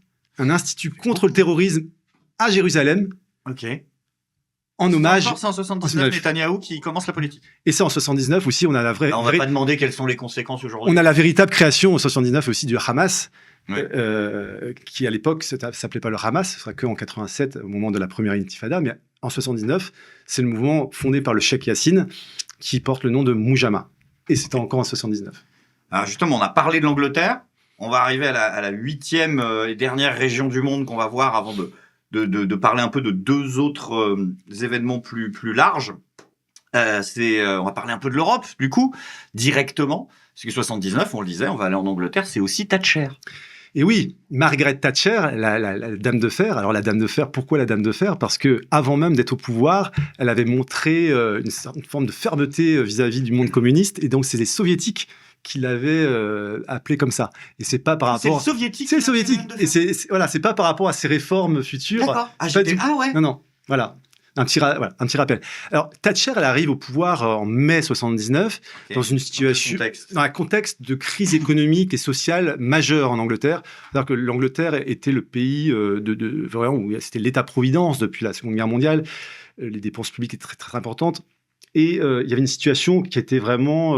contre le terrorisme à Jérusalem. Ok. En hommage. C'est en 79 Netanyahou qui commence la politique. Et ça, en 79 aussi, on a la vraie. On va pas demander quelles sont les conséquences aujourd'hui. On a la véritable création en 79 aussi du Hamas, qui à l'époque s'appelait pas le Hamas, ce sera qu'en 87 au moment de la première intifada, mais en 79, c'est le mouvement fondé par le Cheikh Yassine qui porte le nom de Mujama. Et c'était encore en 79. Alors justement, on a parlé de l'Angleterre. On va arriver à la 8e et dernière région du monde qu'on va voir avant de parler un peu de 2 autres événements plus larges. On va parler un peu de l'Europe, du coup, directement. Parce que 79, on le disait, on va aller en Angleterre, c'est aussi Thatcher. Et oui, Margaret Thatcher, la dame de fer. Alors la dame de fer, pourquoi la dame de fer? Parce que avant même d'être au pouvoir, elle avait montré une certaine forme de fermeté vis-à-vis du monde communiste. Et donc c'est les soviétiques qui l'avait appelé comme ça. Et c'est pas par rapport. C'est le soviétique. C'est le soviétique. Et c'est pas par rapport à ses réformes futures. D'accord. Ah ouais. Non. Voilà. Voilà, un petit rappel. Alors, Thatcher, elle arrive au pouvoir en mai 79, dans une situation, dans un contexte de crise économique et sociale majeure en Angleterre. C'est-à-dire que l'Angleterre était le pays vraiment où c'était l'État-providence depuis la Seconde Guerre mondiale. Les dépenses publiques étaient très, très importantes. Et il y avait une situation qui était vraiment,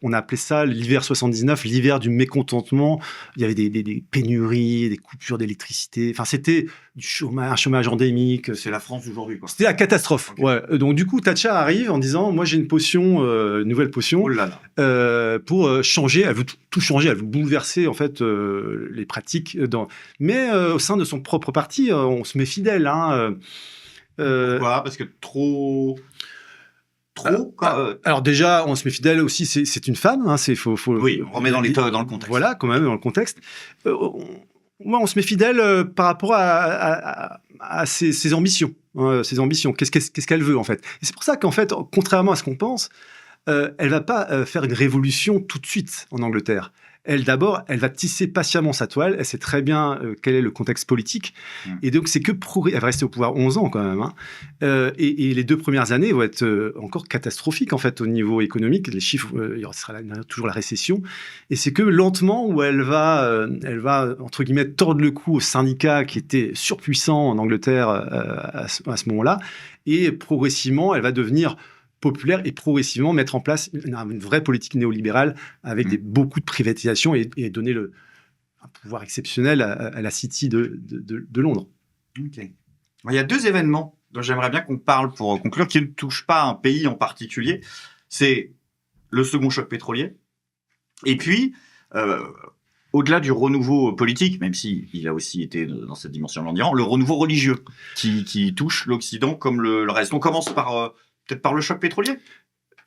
on a appelé ça l'hiver 79, l'hiver du mécontentement. Il y avait des pénuries, des coupures d'électricité. Enfin, c'était un chômage endémique. C'est la France d'aujourd'hui, quoi. C'était la catastrophe. Okay. Ouais. Donc, du coup, Thatcher arrive en disant, moi, j'ai une potion, une nouvelle potion, pour changer. Elle veut tout changer. Elle veut bouleverser, en fait, les pratiques. Mais au sein de son propre parti, on se met fidèle. Pourquoi ? Parce que trop... Alors déjà, on se met fidèle aussi, c'est une femme. Oui, on remet dans le contexte. Voilà, quand même, dans le contexte. On se met fidèle par rapport à ses ambitions. Ses ambitions. Qu'est-ce qu'elle veut, en fait. Et c'est pour ça qu'en fait, contrairement à ce qu'on pense, elle ne va pas faire une révolution tout de suite en Angleterre. Elle va tisser patiemment sa toile. Elle sait très bien quel est le contexte politique. Et donc, c'est que elle va rester au pouvoir 11 ans quand même. Et les 2 premières années vont être encore catastrophiques en fait au niveau économique. Les chiffres, il y aura toujours la récession. Et c'est que lentement où elle va entre guillemets tordre le cou aux syndicats qui étaient surpuissants en Angleterre à ce moment-là. Et progressivement, elle va devenir populaire et progressivement mettre en place une vraie politique néolibérale avec beaucoup de privatisation et donner un pouvoir exceptionnel à la City de Londres. Okay. Il y a 2 événements dont j'aimerais bien qu'on parle pour conclure, qui ne touchent pas un pays en particulier. C'est le second choc pétrolier et puis, au-delà du renouveau politique, même s'il a aussi été dans cette dimension en Iran, le renouveau religieux qui touche l'Occident comme le reste. On commence par... peut-être par le choc pétrolier ?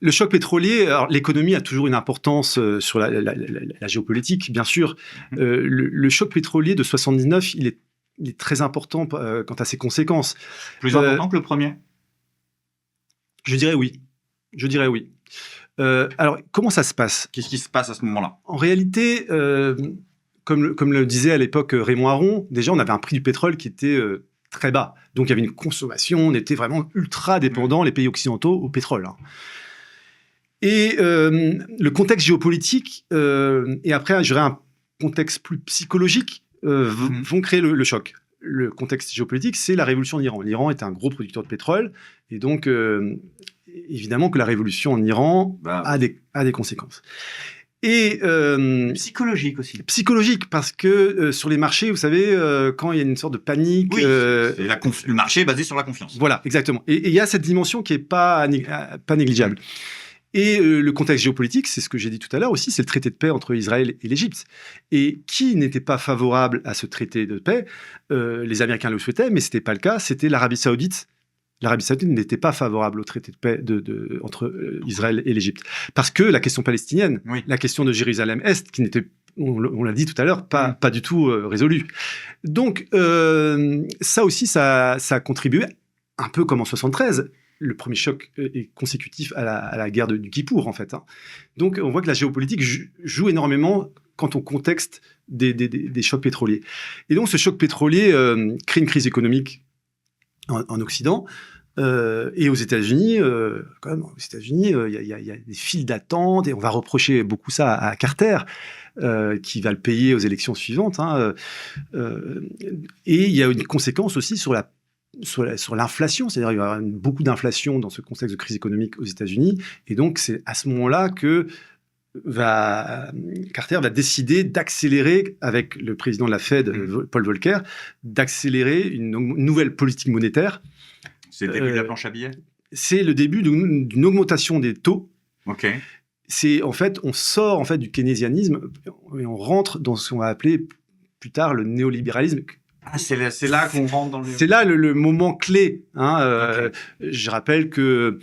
Le choc pétrolier, alors l'économie a toujours une importance sur la géopolitique, bien sûr. Le choc pétrolier de 79, il est très important quant à ses conséquences. Plus important que le premier ? Je dirais oui. Alors, comment ça se passe ? Qu'est-ce qui se passe à ce moment-là ? En réalité, comme le disait à l'époque Raymond Aron, déjà, on avait un prix du pétrole qui était... très bas. Donc, il y avait une consommation, on était vraiment ultra dépendants, les pays occidentaux, au pétrole. Et le contexte géopolitique, et après, je dirais un contexte plus psychologique, vont créer le choc. Le contexte géopolitique, c'est la révolution en Iran. L'Iran est un gros producteur de pétrole, et donc, évidemment que la révolution en Iran a des conséquences. Et psychologique aussi. Psychologique, parce que sur les marchés, vous savez, quand il y a une sorte de panique... Oui, le marché est basé sur la confiance. Voilà, exactement. Et il y a cette dimension qui n'est pas négligeable. Et le contexte géopolitique, c'est ce que j'ai dit tout à l'heure aussi, c'est le traité de paix entre Israël et l'Égypte. Et qui n'était pas favorable à ce traité de paix ? Les Américains le souhaitaient, mais ce n'était pas le cas, c'était l'Arabie Saoudite. L'Arabie Saoudite n'était pas favorable au traité de paix entre Israël et l'Égypte. Parce que la question palestinienne, la question de Jérusalem-Est, qui n'était, on l'a dit tout à l'heure, pas du tout résolue. Donc, ça aussi, ça a contribué, un peu comme en 73. Le premier choc est consécutif à la guerre du Kippour, en fait. Donc, on voit que la géopolitique joue énormément quant au contexte des chocs pétroliers. Et donc, ce choc pétrolier crée une crise économique en Occident. Et aux États-Unis, quand même, il y a des files d'attente, et on va reprocher beaucoup ça à Carter, qui va le payer aux élections suivantes. Et il y a une conséquence aussi sur l'inflation, c'est-à-dire il va y avoir beaucoup d'inflation dans ce contexte de crise économique aux États-Unis, et donc c'est à ce moment-là que Carter va décider d'accélérer, avec le président de la Fed, Paul Volcker, d'accélérer une nouvelle politique monétaire. C'est le début de la planche à billets ? C'est le début d'une augmentation des taux. Ok. On sort en fait du keynésianisme et on rentre dans ce qu'on va appeler plus tard le néolibéralisme. C'est là qu'on rentre dans le... C'est là le moment clé. Okay. Je rappelle que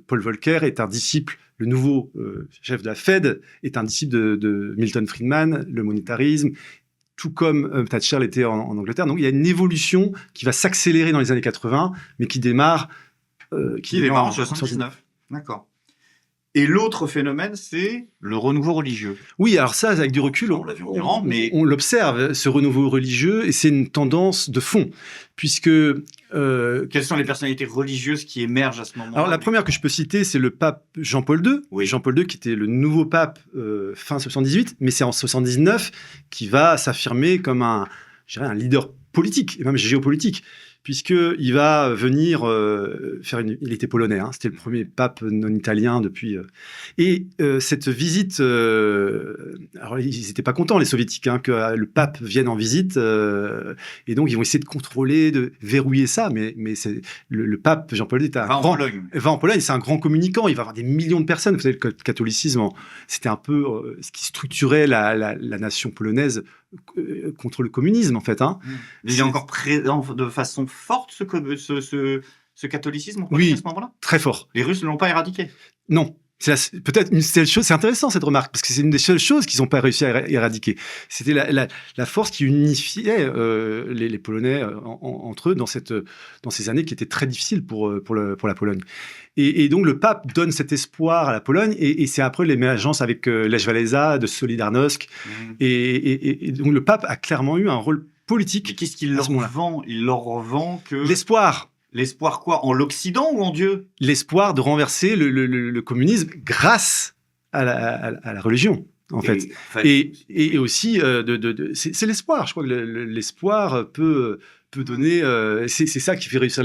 Paul Volcker est un disciple, le nouveau chef de la Fed est un disciple de Milton Friedman, le monétarisme, tout comme Thatcher l'était en Angleterre. Donc il y a une évolution qui va s'accélérer dans les années 80, mais qui démarre... qui démarre en 79. D'accord. Et l'autre phénomène, c'est le renouveau religieux. Oui, alors ça, avec du recul, on l'observe, ce renouveau religieux, et c'est une tendance de fond, puisque Quelles sont les personnalités religieuses qui émergent à ce moment-là? Alors la première que je peux citer, c'est le pape Jean-Paul II. Oui. Jean-Paul II qui était le nouveau pape fin 78, mais c'est en 79 qui va s'affirmer comme un leader politique et même géopolitique, puisqu'il va venir il était polonais, hein, c'était le premier pape non italien depuis. Et cette visite, alors ils n'étaient pas contents les soviétiques hein, que le pape vienne en visite, et donc ils vont essayer de contrôler, de verrouiller ça, mais c'est le pape Jean-Paul II va en Pologne, c'est un grand communicant, il va avoir des millions de personnes. Vous savez, le catholicisme, c'était un peu ce qui structurait la nation polonaise contre le communisme en fait. Hein. Il est encore présent de façon forte ce catholicisme en Pologne, à ce moment-là? Très fort. Les Russes ne l'ont pas éradiqué? Non. C'est peut-être une seule chose, c'est intéressant cette remarque, parce que c'est une des seules choses qu'ils n'ont pas réussi à éradiquer. C'était la force qui unifiait les Polonais entre eux dans ces années qui étaient très difficiles pour la Pologne. Et donc le pape donne cet espoir à la Pologne, et c'est après l'émergence avec Lech Walesa, de Solidarność. Et donc le pape a clairement eu un rôle politique. Mais qu'est-ce qu'il leur vend? Il leur vend que... L'espoir. L'espoir quoi? En l'Occident ou en Dieu? L'espoir de renverser le communisme grâce à la religion, en fait. Et aussi, c'est l'espoir. Je crois que l'espoir peut donner... c'est ça qui fait réussir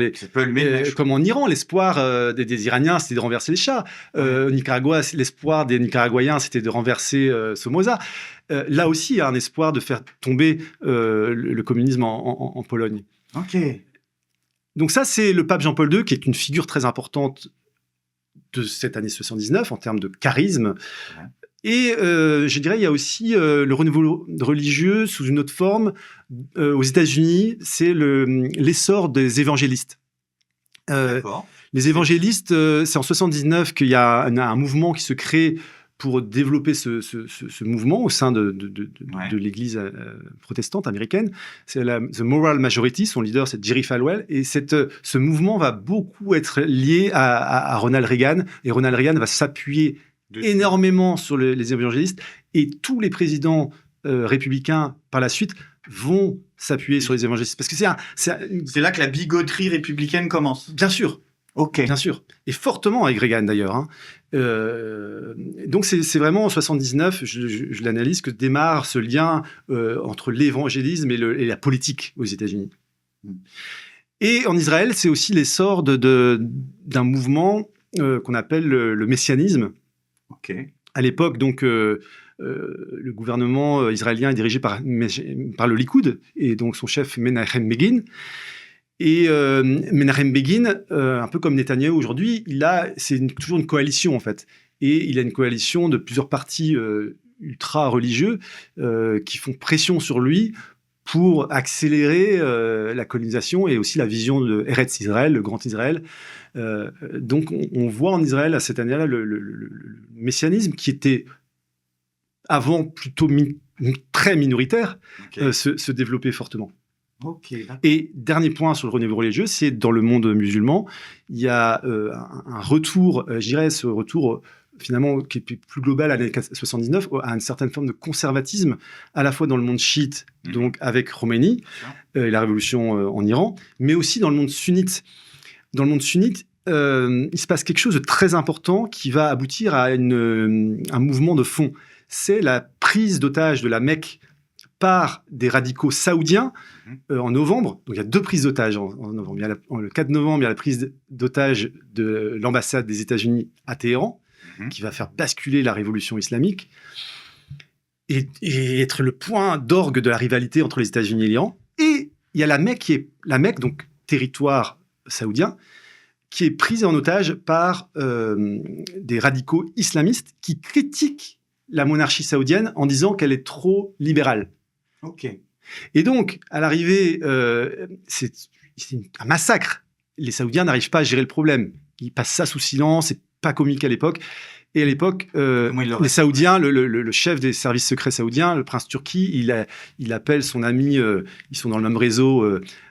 comme en Iran, l'espoir des Iraniens, c'était de renverser les chahs. Au Nicaragua, l'espoir des Nicaraguayens, c'était de renverser Somoza. Là aussi, il y a un espoir de faire tomber le communisme en Pologne. Ok. Donc ça, c'est le pape Jean-Paul II, qui est une figure très importante de cette année 79 en termes de charisme. Ouais. Et je dirais, il y a aussi le renouveau religieux sous une autre forme. Aux États-Unis, c'est l'essor des évangélistes. Les évangélistes, c'est en 79 qu'il y a un mouvement qui se crée pour développer ce mouvement au sein de l'Église protestante américaine. C'est The Moral Majority, son leader c'est Jerry Falwell, et ce mouvement va beaucoup être lié à Ronald Reagan, et Ronald Reagan va s'appuyer énormément sur les évangélistes, et tous les présidents républicains par la suite vont s'appuyer sur les évangélistes. Parce que c'est là que la bigoterie républicaine commence. Bien sûr. Ok. Bien sûr. Et fortement avec Reagan d'ailleurs. Hein. Donc c'est vraiment en 79, je l'analyse, que démarre ce lien entre l'évangélisme et la politique aux États-Unis. Et en Israël, c'est aussi l'essor d'un mouvement qu'on appelle le messianisme. Okay. À l'époque, donc, le gouvernement israélien est dirigé par le Likoud, et donc son chef Menachem Begin. Et Menachem Begin, un peu comme Netanyahou aujourd'hui, c'est toujours une coalition en fait. Et il a une coalition de plusieurs partis ultra-religieux qui font pression sur lui pour accélérer la colonisation et aussi la vision de Eretz Israël, le Grand Israël. Donc on voit en Israël à cette année-là le messianisme qui était avant plutôt très minoritaire, se développer fortement. Okay, et dernier point sur le renouveau religieux, c'est dans le monde musulman, il y a un retour, je dirais ce retour finalement qui est plus global à l'année 79, à une certaine forme de conservatisme, à la fois dans le monde chiite, donc avec Khomeini, et la révolution en Iran, mais aussi dans le monde sunnite. Dans le monde sunnite, il se passe quelque chose de très important qui va aboutir à un mouvement de fond. C'est la prise d'otage de la Mecque par des radicaux saoudiens en novembre. Donc il y a 2 prises d'otages en novembre. Le 4 novembre, il y a la prise d'otage de l'ambassade des États-Unis à Téhéran, qui va faire basculer la révolution islamique et être le point d'orgue de la rivalité entre les États-Unis et l'Iran. Et il y a la Mecque, donc territoire saoudien, qui est prise en otage par des radicaux islamistes qui critiquent la monarchie saoudienne en disant qu'elle est trop libérale. Ok. Et donc, à l'arrivée, c'est un massacre. Les Saoudiens n'arrivent pas à gérer le problème. Ils passent ça sous silence, c'est pas comique à l'époque. Et à l'époque, les Saoudiens, le chef des services secrets saoudiens, le prince Turki, il appelle son ami, ils sont dans le même réseau,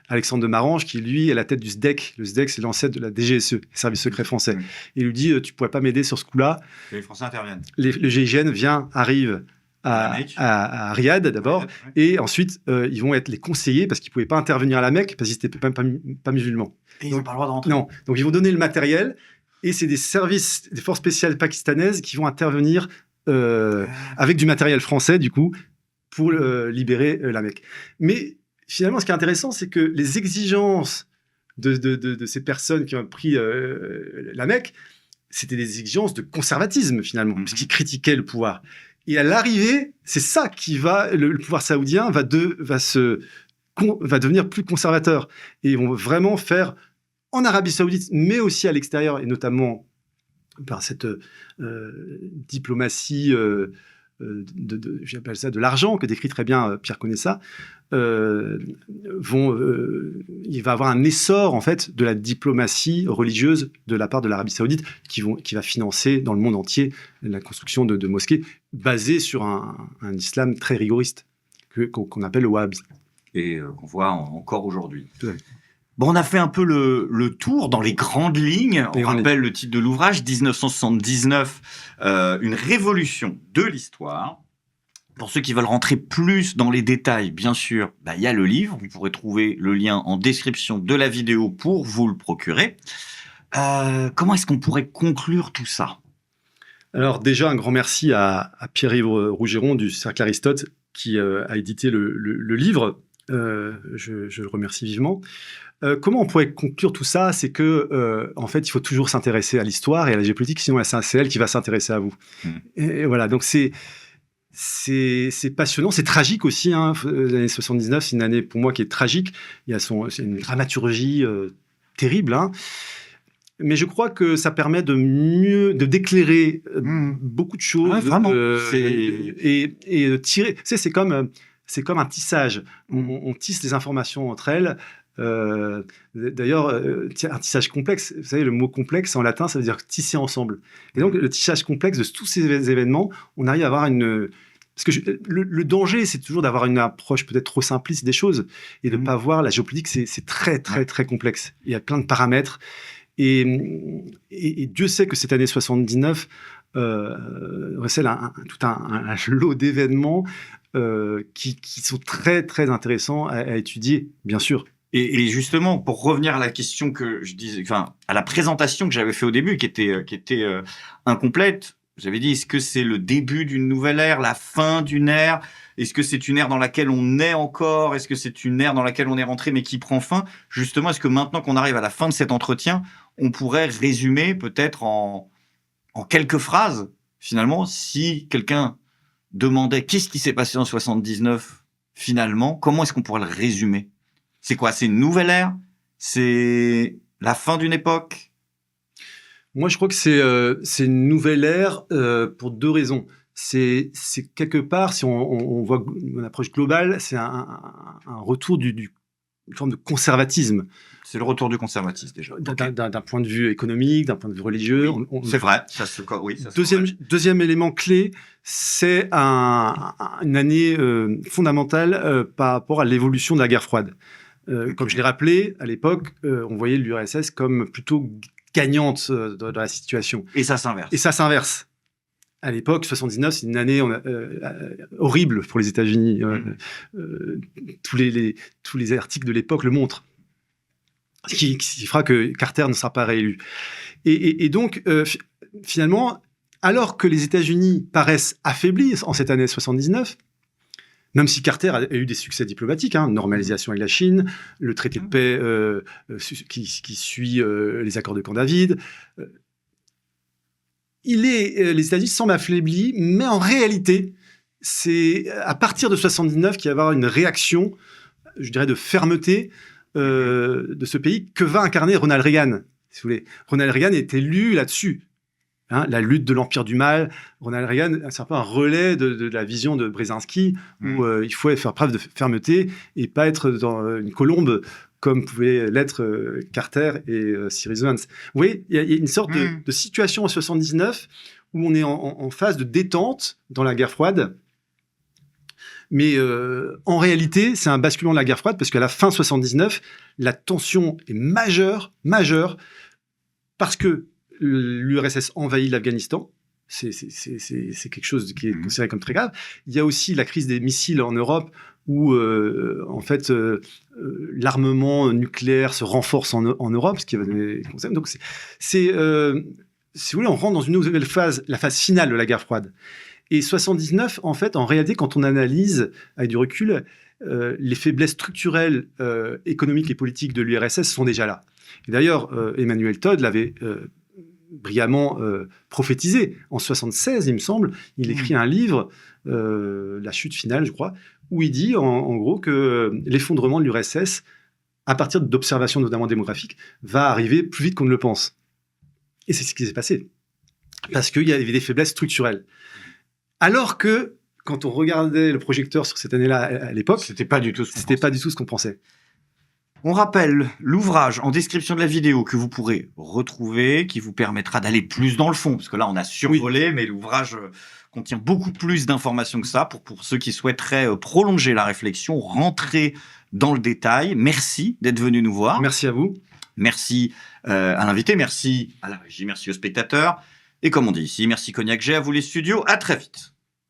Alexandre de Marange, qui lui est à la tête du SDEC. Le SDEC, c'est l'ancêtre de la DGSE, service secret français. Et il lui dit, tu pourrais pas m'aider sur ce coup-là. Et les Français interviennent. Le GIGN arrive à Riyad d'abord, et ensuite ils vont être les conseillers parce qu'ils pouvaient pas intervenir à la Mecque parce qu'ils n'étaient pas musulmans. Et ils n'ont pas le droit de rentrer. Non, donc ils vont donner le matériel et c'est des services, des forces spéciales pakistanaises qui vont intervenir avec du matériel français du coup pour libérer la Mecque. Mais finalement, ce qui est intéressant, c'est que les exigences de ces personnes qui ont pris la Mecque, c'était des exigences de conservatisme finalement, puisqu'ils critiquaient le pouvoir. Et à l'arrivée, c'est ça qui va, le pouvoir saoudien va devenir plus conservateur. Et ils vont vraiment faire, en Arabie Saoudite, mais aussi à l'extérieur, et notamment par cette diplomatie, j'appelle ça de l'argent, que décrit très bien Pierre Conessa, il va avoir un essor en fait de la diplomatie religieuse de la part de l'Arabie Saoudite qui va financer dans le monde entier la construction de mosquées basées sur un islam très rigoriste qu'on appelle le wahhabisme. Et qu'on voit encore aujourd'hui. Tout à fait. Bon, on a fait un peu le tour dans les grandes lignes. On rappelle le titre de l'ouvrage, 1979, une révolution de l'histoire. Pour ceux qui veulent rentrer plus dans les détails, bien sûr, y a le livre. Vous pourrez trouver le lien en description de la vidéo pour vous le procurer. Comment est-ce qu'on pourrait conclure tout ça ? Alors déjà, un grand merci à Pierre-Yves Rougeron du Cercle Aristote qui a édité le livre. Je le remercie vivement. Comment on pourrait conclure tout ça ? C'est que, en fait, il faut toujours s'intéresser à l'histoire et à la géopolitique, sinon c'est elle qui va s'intéresser à vous. Et voilà, donc c'est passionnant, c'est tragique aussi. L'année 79, c'est une année pour moi qui est tragique. C'est une dramaturgie terrible. Mais je crois que ça permet d'éclairer beaucoup de choses. Ouais, vraiment. Et de tirer. Tu sais, c'est comme un tissage. On tisse les informations entre elles. D'ailleurs, un tissage complexe, vous savez, le mot complexe en latin, ça veut dire tisser ensemble. Et donc, le tissage complexe de tous ces événements, on arrive à avoir parce que le danger, c'est toujours d'avoir une approche peut-être trop simpliste des choses et de ne pas voir la géopolitique, c'est très, très, très complexe. Il y a plein de paramètres. Et Dieu sait que cette année 79 recèle tout un lot d'événements qui sont très, très intéressants à étudier, bien sûr. Et justement, pour revenir à la question que je disais, à la présentation que j'avais fait au début, qui était incomplète, j'avais dit, est-ce que c'est le début d'une nouvelle ère, la fin d'une ère ? Est-ce que c'est une ère dans laquelle on est encore ? Est-ce que c'est une ère dans laquelle on est rentré mais qui prend fin ? Justement, est-ce que maintenant qu'on arrive à la fin de cet entretien, on pourrait résumer peut-être en quelques phrases, finalement, si quelqu'un demandait qu'est-ce qui s'est passé en 79 finalement, comment est-ce qu'on pourrait le résumer ? C'est quoi ? C'est une nouvelle ère ? C'est la fin d'une époque ? Moi, je crois que c'est une nouvelle ère pour deux raisons. C'est quelque part, si on voit une approche globale, c'est un retour une forme de conservatisme. C'est le retour du conservatisme, déjà. D'un point de vue économique, d'un point de vue religieux. Oui, c'est vrai. Deuxième élément clé, c'est une année fondamentale par rapport à l'évolution de la guerre froide. Comme je l'ai rappelé, à l'époque, on voyait l'URSS comme plutôt gagnante dans la situation. Et ça s'inverse. À l'époque, 79, c'est une année horrible pour les États-Unis. Tous les articles de l'époque le montrent. Ce qui fera que Carter ne sera pas réélu. Et donc, finalement, alors que les États-Unis paraissent affaiblis en cette année 79, même si Carter a eu des succès diplomatiques, normalisation avec la Chine, le traité de paix qui suit les accords de Camp David, les États-Unis semblent affaiblis, mais en réalité, c'est à partir de 79 qu'il va y avoir une réaction, je dirais, de fermeté de ce pays que va incarner Ronald Reagan. Si vous voulez. Ronald Reagan est élu là-dessus. La lutte de l'empire du mal. Ronald Reagan, c'est un peu un relais de la vision de Brzezinski, où il faut faire preuve de fermeté et pas être dans une colombe comme pouvaient l'être Carter et Cyrus Vance. Vous voyez, il y a une sorte de situation en 79 où on est en phase de détente dans la guerre froide. Mais en réalité, c'est un basculement de la guerre froide parce qu'à la fin 79, la tension est majeure, parce que l'URSS envahit l'Afghanistan. c'est quelque chose qui est considéré comme très grave. Il y a aussi la crise des missiles en Europe, où en fait l'armement nucléaire se renforce en Europe, ce qui va donner des concepts. Donc si vous voulez, on rentre dans une nouvelle phase, la phase finale de la guerre froide. Et 79, en fait, en réalité, quand on analyse avec du recul, les faiblesses structurelles, économiques et politiques de l'URSS sont déjà là. Et d'ailleurs, Emmanuel Todd l'avait brillamment prophétisé. En 76, il me semble, il écrit un livre, La chute finale, je crois, où il dit en gros que l'effondrement de l'URSS, à partir d'observations notamment démographiques, va arriver plus vite qu'on ne le pense. Et c'est ce qui s'est passé. Parce qu'il y avait des faiblesses structurelles. Alors que, quand on regardait le projecteur sur cette année-là, à l'époque, c'était pas du tout ce qu'on pensait. On rappelle l'ouvrage en description de la vidéo que vous pourrez retrouver, qui vous permettra d'aller plus dans le fond, parce que là, on a survolé, mais l'ouvrage contient beaucoup plus d'informations que ça pour ceux qui souhaiteraient prolonger la réflexion, rentrer dans le détail. Merci d'être venu nous voir. Merci à vous. Merci à l'invité, merci à la régie, merci aux spectateurs. Et comme on dit ici, merci Cognac G, à vous les studios, à très vite.